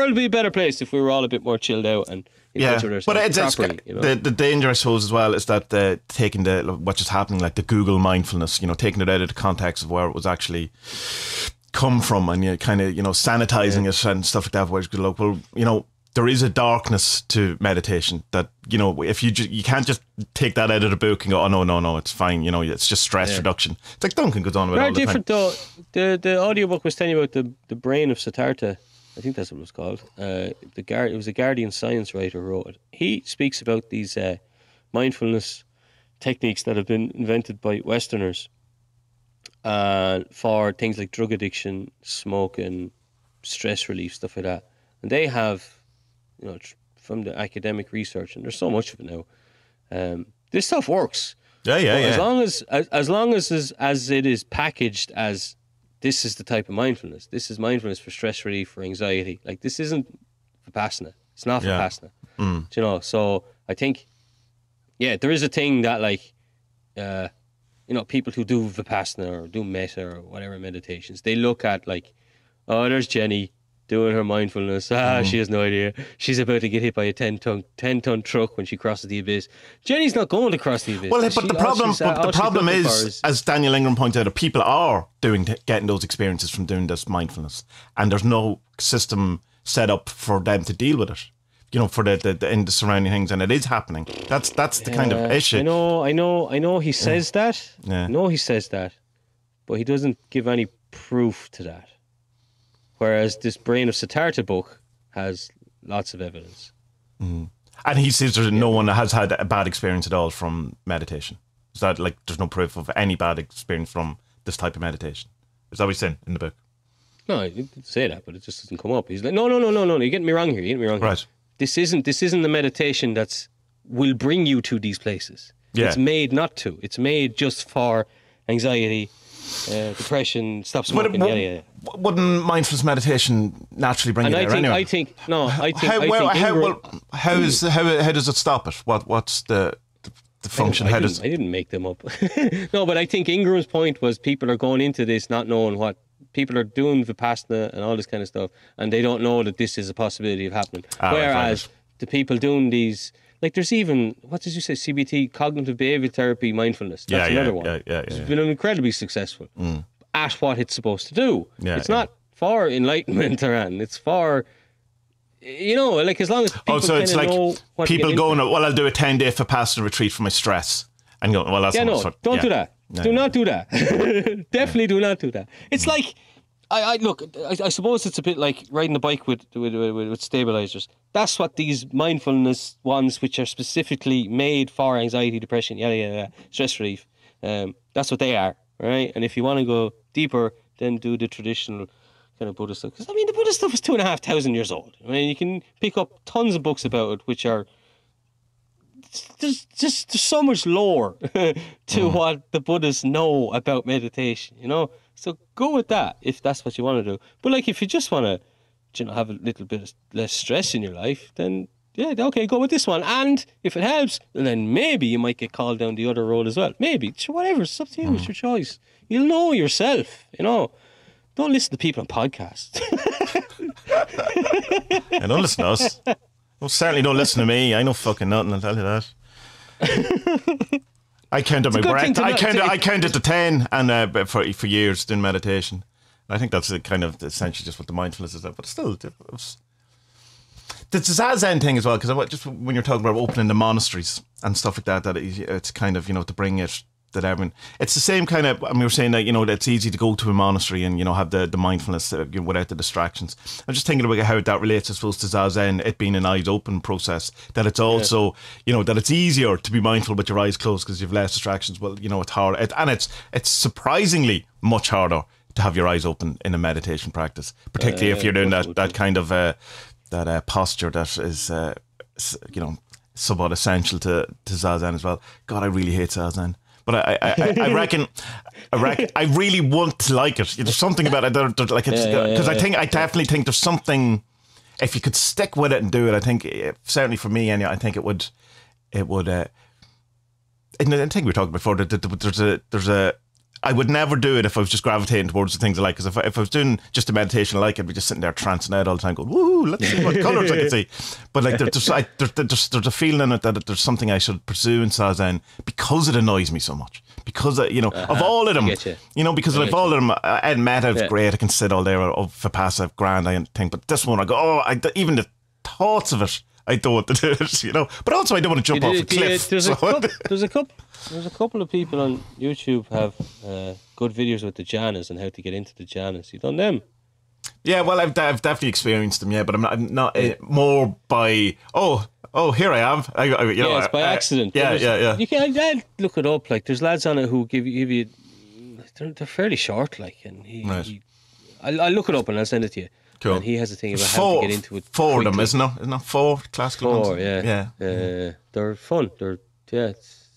will be a better place if we were all a bit more chilled out and but it's the danger, I suppose, as well is that taking what's just happening, like the Google mindfulness, taking it out of the context of where it was actually come from, and you kind of sanitizing it and stuff like that. Where it's like, well, there is a darkness to meditation that, if you can't just take that out of the book and go, oh, no, it's fine. It's just stress reduction. It's like Duncan goes on about all the different time. Though. The audiobook was telling you about the brain of Siddhartha. I think that's what it was called. It was a Guardian science writer who wrote it. He speaks about these mindfulness techniques that have been invented by Westerners for things like drug addiction, smoking, stress relief, stuff like that. And they have, from the academic research, and there's so much of it now. This stuff works. Yeah. As long as it is packaged as this is the type of mindfulness. This is mindfulness for stress relief, for anxiety. Like, this isn't Vipassana. It's not Vipassana. So I think, there is a thing that people who do Vipassana or do Metta or whatever meditations, they look at like, oh, there's Jenny doing her mindfulness. She has no idea. She's about to get hit by a 10-ton truck when she crosses the abyss. Jenny's not going to cross the abyss. Well, but the problem is, as Daniel Ingram pointed out, people are getting those experiences from doing this mindfulness, and there's no system set up for them to deal with it. For the surrounding things, and it is happening. That's the kind of issue. I know. He says that. Yeah. I know he says that, but he doesn't give any proof to that. Whereas this Brain of Siddhartha book has lots of evidence. And he says no one has had a bad experience at all from meditation. Is that there's no proof of any bad experience from this type of meditation? Is that what he's saying in the book? No, he didn't say that, but it just doesn't come up. He's like, no, you're getting me wrong here. Right. This isn't the meditation that will bring you to these places. Yeah. It's made not to. It's made just for anxiety, depression, stop smoking. Wouldn't mindfulness meditation naturally bring you there anyway? How does it stop it? What's the function? I didn't make them up. No, but I think Ingram's point was people are going into this not knowing what people are doing, Vipassana and all this kind of stuff, and they don't know that this is a possibility of happening. Whereas the people doing these, like there's even, what did you say, CBT, cognitive behavioral therapy, mindfulness. That's another one. It's been incredibly successful at what it's supposed to do. It's not for enlightenment or anything. It's for, as long as people it's like know what people going, well, I'll do a 10-day Vipassana retreat for my stress. And go, well, that's don't do that. Do not do that. Definitely do not do that. It's like, I suppose it's a bit like riding a bike with stabilizers. That's what these mindfulness ones, which are specifically made for anxiety, depression, stress relief. That's what they are, right? And if you want to go deeper, then do the traditional kind of Buddhist stuff. Because the Buddhist stuff is 2,500 years old. You can pick up tons of books about it, which are. There's so much lore to what the Buddhists know about meditation, So go with that if that's what you want to do. But if you just want to, have a little bit less stress in your life, then okay, go with this one. And if it helps, then maybe you might get called down the other road as well. Maybe, whatever. It's up to you. It's your choice. You'll know yourself. Don't listen to people on podcasts. And don't listen to us. Well, certainly don't listen to me. I know fucking nothing, I'll tell you that. I counted my breath. I counted to 10 and for years doing meditation. I think that's kind of essentially just what the mindfulness is. But still, the Zazen thing as well, because just when you're talking about opening the monasteries and stuff like that, it's kind of, to bring it that everyone. It's the same kind of. We were saying that that it's easy to go to a monastery and have the mindfulness without the distractions. I'm just thinking about how that relates, I suppose, to Zazen. It being an eyes open process. That it's also that it's easier to be mindful with your eyes closed because you've less distractions. Well, it's hard, and it's surprisingly much harder to have your eyes open in a meditation practice, particularly if you're doing that kind of that posture that is somewhat essential to Zazen as well. God, I really hate Zazen. But I reckon I really want to like it. There's something about it because I definitely think there's something. If you could stick with it and do it, I think certainly for me, anyway, I think it would. I think we were talking before that there's a. I would never do it if I was just gravitating towards the things I like. Because if I was doing just a meditation I like, I'd be just sitting there trancing out all the time, going, "Woo, let's see what colours I can see." But like, there's a feeling in it that there's something I should pursue in Zazen because it annoys me so much. Because of all of them, because of all of them, Ed Meta's great. I can sit all there. Or Vipassana, grand. I think, but this one, I go, even the thoughts of it, I don't want to do it. But also, I don't want to jump off a cliff. There's a couple of people on YouTube have good videos with the jhanas and how to get into the jhanas. You've done them? Yeah, well, I've definitely experienced them. Yeah, but I'm not more by here I am. It's by accident. Yeah. You can look it up. Like, there's lads on it who give you. They're fairly short. Like, and I'll look it up and I'll send it to you. Cool. And he has a thing about how to get into it. Four of them, isn't there? Isn't there 4 classical ones? Yeah. They're fun. It's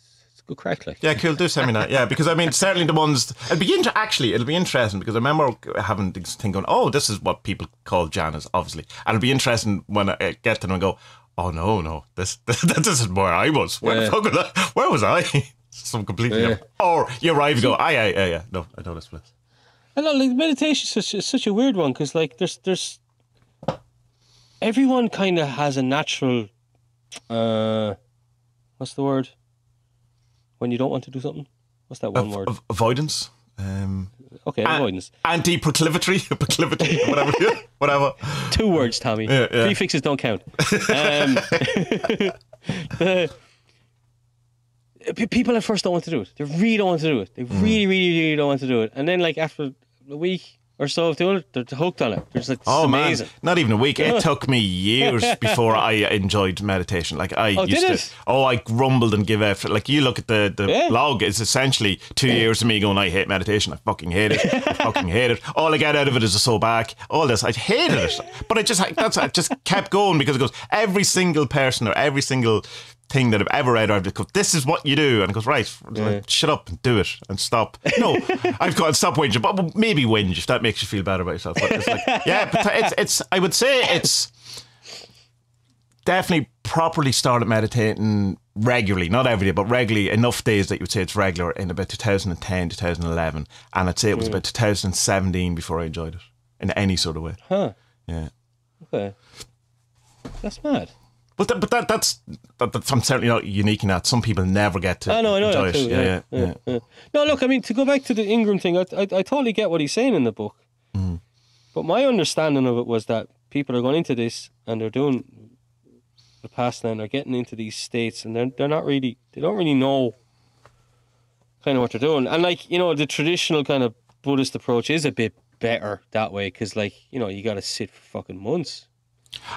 good crack, like. Yeah, cool. Do send me that. Yeah, because I mean, certainly the ones. It'll be interesting because I remember having this thing going, oh, this is what people call jhanas, obviously, and it'll be interesting when I get to them and go, oh no, this isn't where I was. Where the fuck was I? Where was I? Some completely different. Or you arrive and go, yeah, no, I know this place. I know, like, meditation is such a weird one because, like, there's everyone kind of has a natural, what's the word? When you don't want to do something, what's that one word? Avoidance. Okay, avoidance. Proclivity, whatever. 2 words, Tommy. Yeah. Prefixes don't count. People at first don't want to do it. They really don't want to do it. They really, really, really don't want to do it. And then, like, after a week or so of doing it, they're hooked on it. They're just like, this is amazing. Man, not even a week. It took me years before I enjoyed meditation. Like, I grumbled and give effort. Like, you look at the blog, it's essentially 2 years of me going, I hate meditation. I fucking hate it. All I get out of it is a sore back. All this, I hated it. But I just kept going because it goes, every single person or every single thing that I've ever read, I've just, this is what you do, and it goes, right, shut up and do it and stop. No, I've got to stop whinging, but maybe whinge if that makes you feel better about yourself. But it's like, but it's I would say it's definitely properly started meditating regularly, not every day, but regularly enough days that you would say it's regular in about 2010, 2011, and I'd say it was about 2017 before I enjoyed it in any sort of way. Huh. Yeah. Okay. That's mad. But that's I'm certainly not unique in that. Some people never get to enjoy that too, it. Yeah. No, look, I mean, to go back to the Ingram thing, I totally get what he's saying in the book. Mm. But my understanding of it was that people are going into this and they're doing the past and they're getting into these states and they don't really know kind of what they're doing. And, like, the traditional kind of Buddhist approach is a bit better that way because, like, you got to sit for fucking months.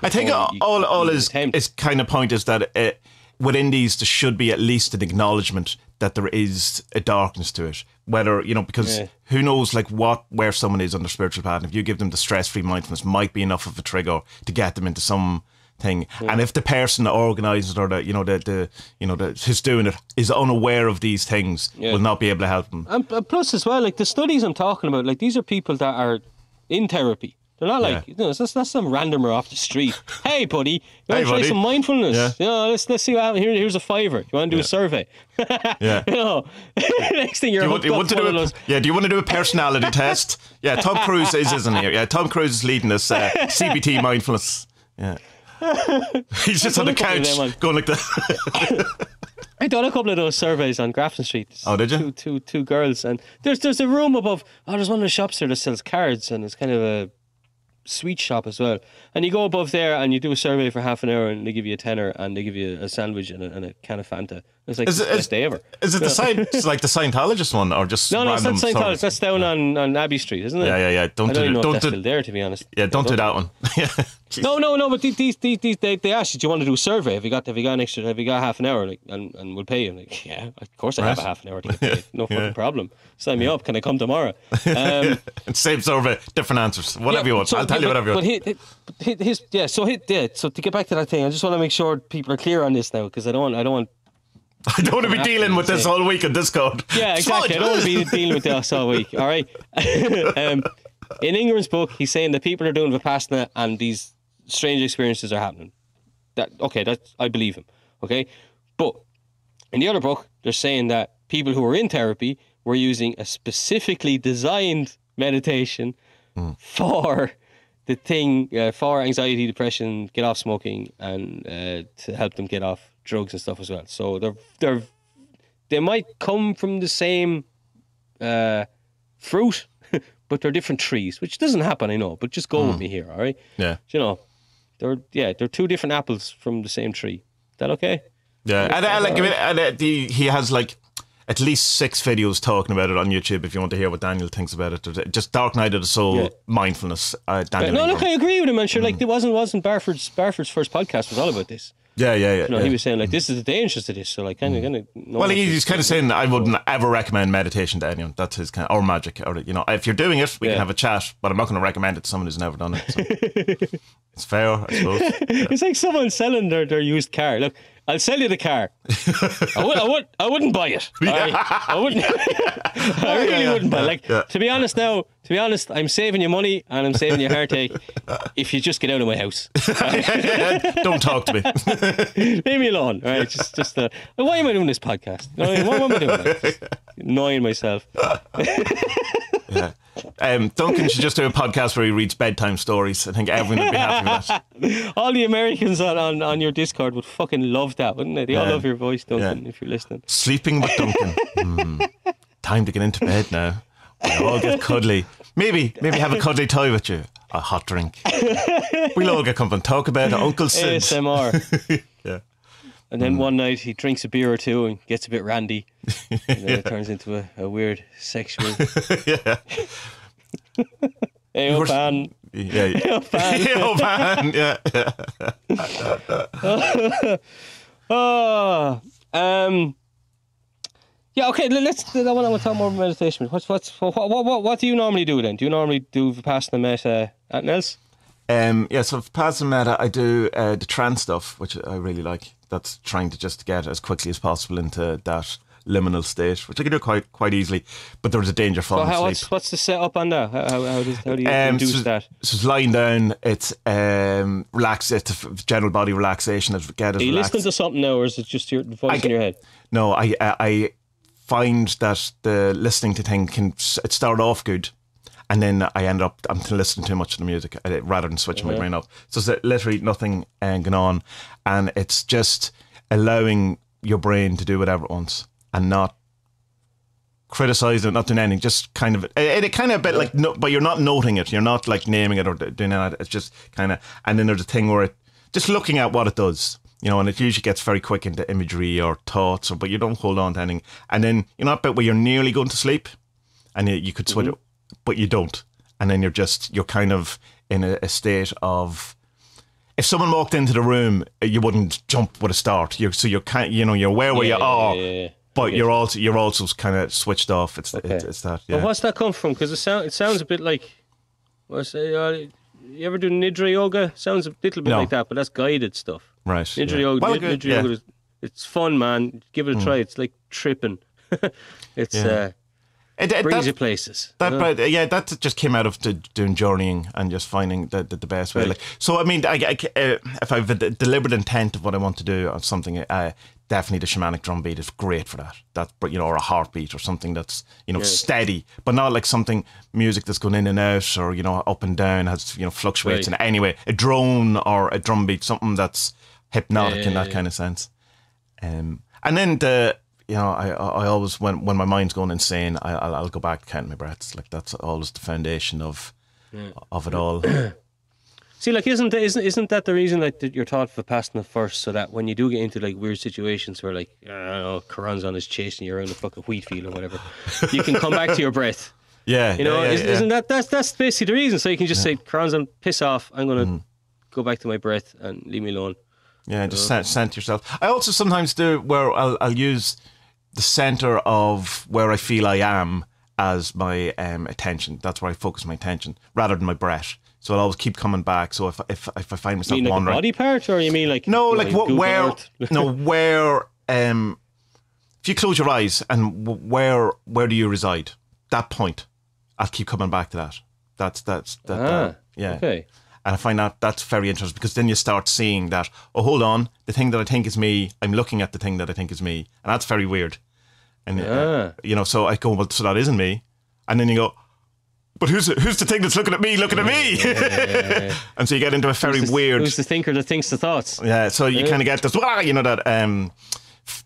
I think all is kind of point is that within these there should be at least an acknowledgement that there is a darkness to it. Whether, because who knows, like, where someone is on their spiritual path. And if you give them the stress-free mindfulness, might be enough of a trigger to get them into some thing. Yeah. And if the person that organises or who's doing it is unaware of these things, will not be able to help them. And plus as well, like, the studies I'm talking about, like, these are people that are in therapy. They're not like, it's not some randomer off the street. Hey, buddy, you want to try some mindfulness? Yeah. Let's see what happens. Here's a $5. You want to do a survey? Next thing do you want to do a personality test? Yeah, Tom Cruise is, isn't he? Yeah, Tom Cruise is leading this CBT mindfulness. Yeah. He's just on the couch going like that. I done a couple of those surveys on Grafton Street. Oh, did you? Two girls, and there's a room above. Oh, there's one of the shops there that sells cards, and it's kind of a sweet shop as well. And you go above there and you do a survey for half an hour, and they give you a tenner, and they give you a sandwich and a can of Fanta. It's like the best day ever. Is it like the Scientologist one, or just no? Random It's not Scientologist. That's down on Abbey Street, isn't it? Yeah. Don't know if that's still there, to be honest. Yeah, don't do that one. No. But these they ask you, do you want to do a survey? Have you got an extra? Have you got half an hour? Like, and we'll pay you. I'm like, yeah, of course I have a half an hour to get paid. No fucking problem. Sign me up. Can I come tomorrow? Same survey, different answers. Whatever you want. I'll tell you whatever you want. So to get back to that thing, I just want to make sure people are clear on this now, because I don't want to be dealing with this all week on Discord. Yeah, exactly. I don't want to be dealing with this all week. All right. In Ingram's book, he's saying that people are doing Vipassana and these strange experiences are happening. I believe him. Okay, but in the other book, they're saying that people who were in therapy were using a specifically designed meditation for the thing, for anxiety, depression, get off smoking, and to help them get off drugs and stuff as well. So they might come from the same fruit, but they're different trees, which doesn't happen, I know. But just go with me here, all right? Yeah. You know, they're two different apples from the same tree. Is that okay? Yeah, he has like at least 6 videos talking about it on YouTube if you want to hear what Daniel thinks about it. Just Dark Night of the Soul, mindfulness. Daniel. No, look, I agree with him. I'm sure, like, it wasn't Barford's first podcast was all about this. Yeah. You know, he was saying like, this is the dangers of this. So like, kind of. Well, he's kind of saying I wouldn't ever recommend meditation to anyone. That's his kind of, or magic, or if you're doing it, we can have a chat. But I'm not going to recommend it to someone who's never done it. So. It's fair, I suppose. Yeah. It's like someone selling their used car. Look, I'll sell you the car. I wouldn't buy it. Right? I wouldn't. I really wouldn't buy it. Like, to be honest, I'm saving you money and I'm saving you heartache if you just get out of my house. Don't talk to me. Leave me alone. All right, just why am I doing this podcast? You know, what am I doing? Like, annoying myself. Yeah. Duncan should just do a podcast where he reads bedtime stories. I think everyone would be happy with that. All the Americans on your Discord would fucking love that, wouldn't they? They all love your voice, Duncan, if you're listening. Sleeping with Duncan. Time to get into bed now. We'll all get cuddly. Maybe have a cuddly toy with you. A hot drink. We'll all get coming and talk about Uncle Sid. ASMR. Yeah. And then one night he drinks a beer or two and gets a bit randy. And then it turns into a weird sexual. Yeah. Hey, fan. Yeah. Hey, fan. Yeah. Yeah, okay, I want to talk more about meditation. What do you normally do then? Do you normally do Vipassana, Metta, anything else? So Vipassana, Metta, I do the trance stuff, which I really like. That's trying to just get as quickly as possible into that liminal state, which I can do quite easily, but there's a danger falling asleep. What's the setup on that? How do you induce that? So it's lying down, it's relax, it's a general body relaxation. Are you listening to something now, or is it just your voice in your head? No, I find that the listening to thing it start off good, and then I end up I'm listening too much to the music rather than switching my brain off. So it's literally nothing going on, and it's just allowing your brain to do whatever it wants and not criticizing it, not doing anything. Just kind of it kind of a bit like but you're not noting it. You're not like naming it or doing that. It's just kind of, and then there's a thing where just looking at what it does. And it usually gets very quick into imagery or thoughts, but you don't hold on to anything. And then, that bit where you're nearly going to sleep and you could switch it, but you don't. And then you're kind of in a state of, if someone walked into the room, you wouldn't jump with a start. You're aware where you are, but you're also kind of switched off. It's that. Yeah. But what's that come from? Because it sounds a bit like, you ever do Nidra yoga? Sounds a little bit like that, but that's guided stuff. Right. Nidra yoga, it's fun, man. Give it a try. It's like tripping. It's brings you places. That just came out of doing journeying and just finding the best way. Right. So I mean, if I have a deliberate intent of what I want to do or something, definitely the shamanic drum beat is great for that. That, you know, or a heartbeat or something that's, you know, steady, but not like something music that's going in and out or, you know, up and down, has, you know, fluctuates in any way. A drone or a drum beat, something that's hypnotic in that kind of sense. And then you know, I always, when my mind's going insane, I'll go back to counting my breaths. Like that's always the foundation of it all. See, like, isn't that the reason that you're taught Vipassana first, so that when you do get into like weird situations where, like, I don't know, Karan's on is chasing you around a fucking wheat field or whatever, you can come back to your breath. Yeah, you know, isn't yeah. that's basically the reason? So you can just say, Karan's on, piss off. I'm gonna go back to my breath and leave me alone. Yeah, just center yourself. I also sometimes do where I'll use the center of where I feel I am as my attention. That's where I focus my attention rather than my breath. So I'll always keep coming back. So if I find myself you mean like wandering, a body part, or you mean like no, you like know, what, where Earth? no where if you close your eyes and where do you reside? That point, I'll keep coming back to that. That's yeah. Okay. And I find that's very interesting, because then you start seeing that, oh, hold on, the thing that I think is me, I'm looking at the thing that I think is me. And that's very weird. And, you know, so I go, well, so that isn't me. And then you go, but who's the thing that's looking at me, Yeah. And so you get into a very weird... Who's the thinker that thinks the thoughts? Yeah, so you kind of get this, you know, that...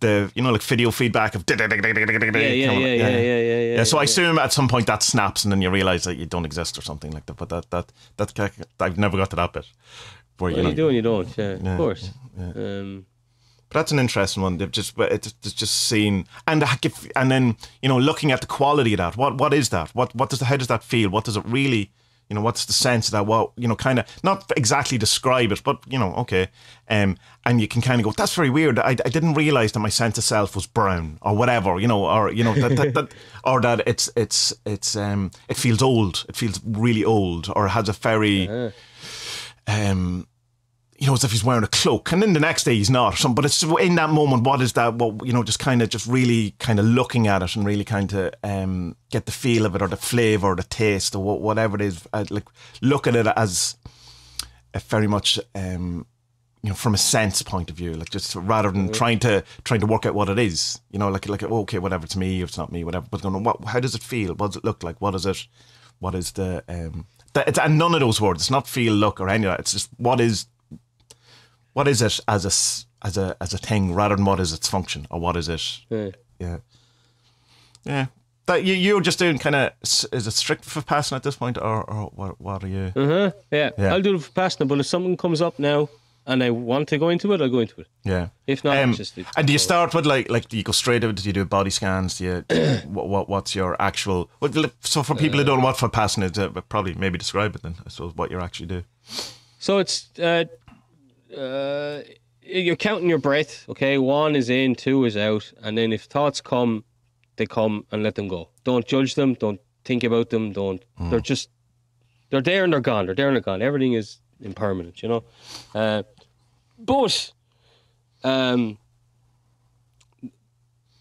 the, you know, like video feedback of Yeah. So I assume at some point that snaps and then you realise that you don't exist or something like that. But that I've never got to that bit where you do and you don't. Yeah, of course. But that's an interesting one. It's just seeing and then, you know, looking at the quality of that. What is that? How does that feel? What does it really? You know, what's the sense of that? Well, you know, kind of not exactly describe it, but, you know, okay. And you can kind of go, that's very weird. I didn't realize that my sense of self was brown or whatever, you know, or, you know, that or that it feels old. It feels really old, or it has a very, you know, as if he's wearing a cloak, and then the next day he's not. But it's in that moment, what is that? Well, you know, just really kind of looking at it and really kind of get the feel of it, or the flavour, or the taste, or whatever it is. Like, look at it as a very much, you know, from a sense point of view, like, just rather than trying to work out what it is. You know, like okay, whatever, it's me, or it's not me, whatever. But going, how does it feel? What does it look like? What is it? What is the? And none of those words. It's not feel, look, or any of that. It's just what is it as a thing, rather than what is its function, or what is it? Yeah. That you're just doing kind of, is it strict Vipassana at this point, or what are you? Yeah. I'll do Vipassana, but if something comes up now and I want to go into it, I'll go into it. Yeah. If not, it's just. And do you start with like do you go straight out? Do you do body scans? Do you what's your actual? So for people who don't know what Vipassana is, probably maybe describe it then. I suppose what you actually do. So it's. You're counting your breath, okay? 1 is in, 2 is out, and then if thoughts come, they come, and let them go. Don't judge them, don't think about them, they're there and they're gone, everything is impermanent, you know? But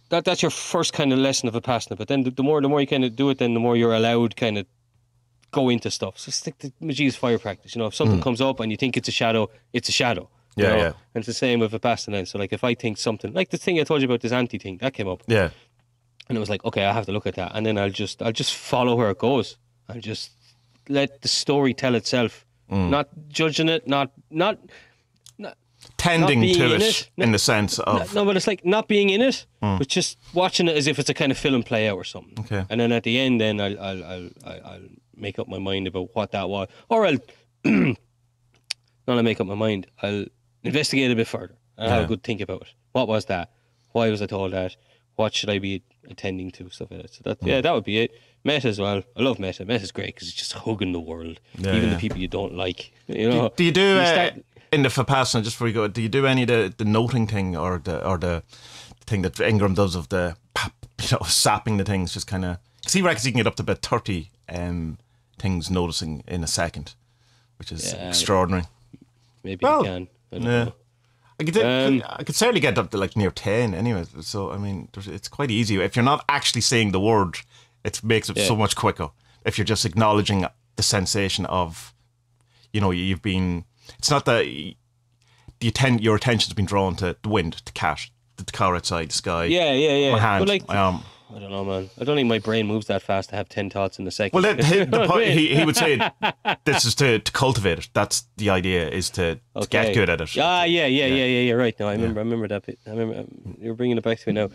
that's your first kind of lesson of Vipassana, but then the more you kind of do it, then the more you're allowed kind of go into stuff. So stick to Majee's fire practice. You know, if something comes up and you think it's a shadow, it's a shadow. Yeah, know? yeah. And it's the same with Vipassana. So like if I think something, like the thing I told you about, this anti thing, that came up. Yeah. And it was like, okay, I have to look at that. And then I'll just follow where it goes. I'll just let the story tell itself. Not judging it, not tending not to it in the sense of... No, but it's like not being in it, but just watching it as if it's a kind of film play out or something. Okay. And then at the end, then I'll make up my mind about what that was. Or I'll... not make up my mind. I'll investigate a bit further. I'll have a good think about it. What was that? Why was I told that? What should I be attending to? Stuff like that. So that would be it. Meta as well. I love Meta. Meta's great because it's just hugging the world. Even the people you don't like. You know. Do you do... in the Vipassana, just before you go, do you do any of the noting thing or the thing that Ingram does of the, you know, sapping the things, just kind of, because he reckons he can get up to about 30 things noticing in a second, which is extraordinary. Maybe you can. I don't know. I could certainly get up to like near 10 anyway. So, I mean, it's quite easy. If you're not actually saying the word, it makes it so much quicker. If you're just acknowledging the sensation of, you know, you've been... It's not that your attention's been drawn to the wind, to cat, the car outside, the sky. Yeah. My hand, But like, my arm. I don't know, man. I don't think my brain moves that fast to have 10 thoughts in a second. Well, he would say this is to cultivate it. That's the idea, is to get good at it. Yeah. Right. No, I remember that bit. I remember you're bringing it back to me now.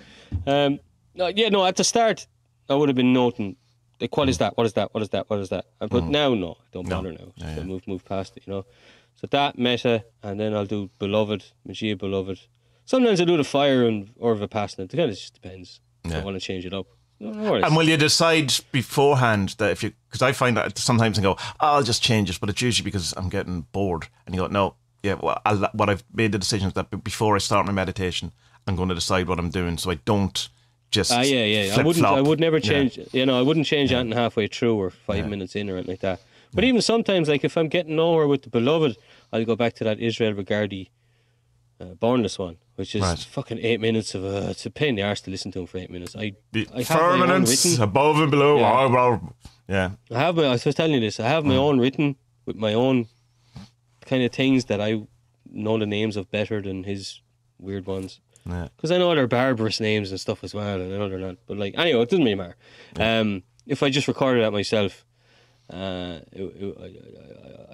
No. At the start, I would have been noting like, what is that? What is that? What is that? What is that? But now, no, I don't bother now. Just move past it, you know. So that meta, and then I'll do beloved, Magia beloved. Sometimes I do the fire or Vipassana. It kind of just depends. I want to change it up. No, and will you decide beforehand that because I find that sometimes I go, I'll just change it, but it's usually because I'm getting bored. And you go, no, what I've made the decision is that before I start my meditation, I'm going to decide what I'm doing, so I don't just I would never change. You know, I wouldn't change anything halfway through or 5 minutes in or anything like that. But even sometimes, like if I'm getting nowhere with the beloved, I'll go back to that Israel Regardi Bornless one, which is fucking 8 minutes of it's a pain in the arse to listen to him for 8 minutes. I have firmaments above and below. I was telling you this. I have my own written with my own kind of things that I know the names of better than his weird ones. Because I know they're barbarous names and stuff as well, and I know they're not. But like, anyway, it doesn't really matter. If I just recorded that myself, I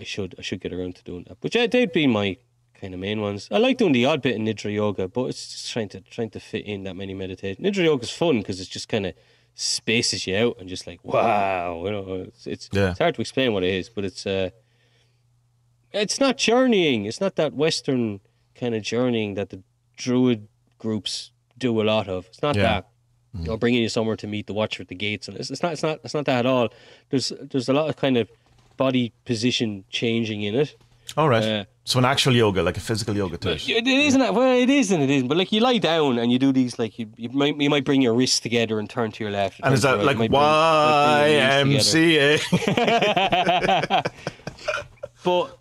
should get around to doing that. But they'd be my kind of main ones. I like doing the odd bit in Nidra Yoga, but it's just trying to fit in that many meditations. Nidra Yoga is fun because it's just kind of spaces you out and just like, wow, you know, it's hard to explain what it is, but it's not journeying. It's not that Western kind of journeying that the Druid groups do a lot of. It's not that. Or bringing you somewhere to meet the Watcher at the gates, and it's not that at all. There's a lot of kind of body position changing in it. All right. So an actual yoga, like a physical yoga to it. It isn't. Well, it is and it isn't. But like you lie down and you do these, like you might bring your wrists together and turn to your left. And is that like YMCA? But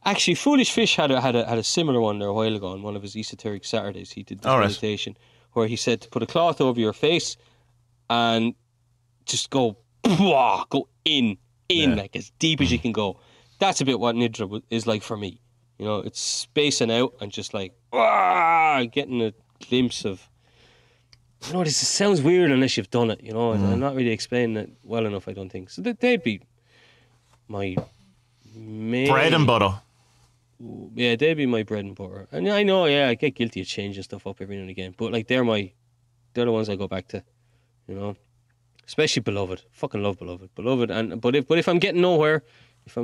actually, Foolish Fish had a similar one there a while ago on one of his esoteric Saturdays. He did this meditation where he said to put a cloth over your face and just go in like as deep as you can go. That's a bit what Nidra is like for me. You know, it's spacing out and just like getting a glimpse of. You know, this sounds weird unless you've done it. You know, I'm not really explaining it well enough. I don't think so. They'd be my main bread and butter. Yeah, they'd be my bread and butter. And I know, I get guilty of changing stuff up every now and again. But like they're the ones I go back to. You know, especially Beloved. Fucking love Beloved. But if I'm getting nowhere. If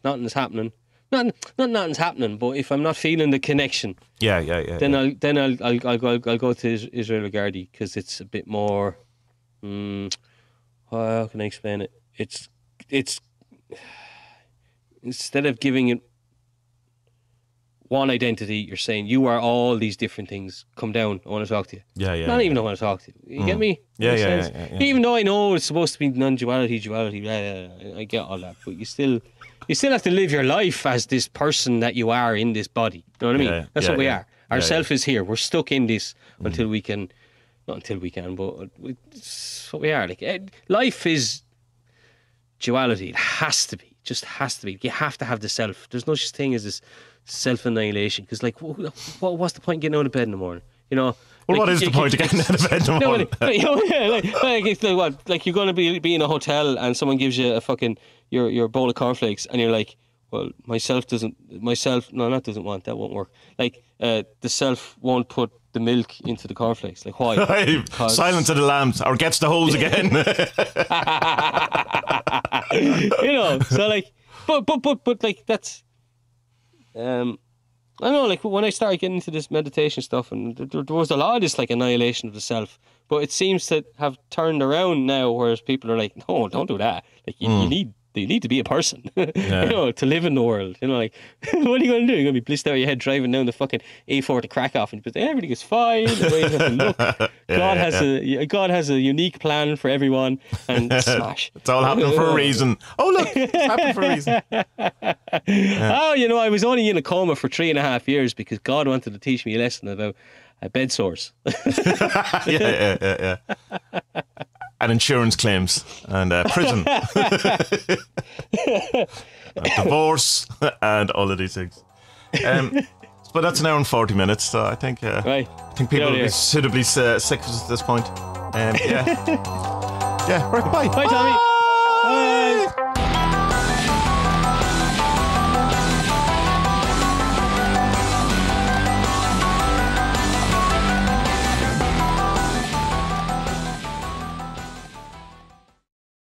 nothing's happening, nothing's happening. But if I'm not feeling the connection, then I'll go to Israel Regardi because it's a bit more. How can I explain it? It's instead of giving it one identity, you're saying you are all these different things. Come down, I want to talk to you. Not even I want to talk to you. You get me? Yeah. Even though I know it's supposed to be non-duality, I get all that, but you still have to live your life as this person that you are in this body. You know what I mean? That's what we are. Our self is here. We're stuck in this until we can. Not until we can, but it's what we are. Like life is duality. It has to be. Just has to be. You have to have the self. There's no such thing as this self-annihilation, because like what's the point of getting out of bed in the morning, you know? Well, what is the point of getting out of bed in the morning? Like you're going to be in a hotel and someone gives you a fucking your bowl of cornflakes and you're like, well, doesn't want that, won't work. Like the self won't put the milk into the cornflakes. Like why? Silence of the lambs, or gets the hose again. You know, so like but like that's I know, like when I started getting into this meditation stuff, and there was a lot of this like annihilation of the self, but it seems to have turned around now, whereas people are like, no, don't do that. Like you need to be a person, you know, to live in the world. You know, like what are you going to do? You're going to be blissed out of your head driving down the fucking A4 to Krakow, and everything is fine. The way you have to look. God has a unique plan for everyone, and smash. It's all happening for a reason. Oh look, it's happening for a reason. Oh, you know, I was only in a coma for 3.5 years because God wanted to teach me a lesson about bed sores. Yeah. And insurance claims and prison, and divorce, and all of these things. But that's an hour and 40 minutes, so I think Right. I think people will be suitably sick of us at this point. Yeah. Yeah, right, bye. Bye, Tommy. Bye.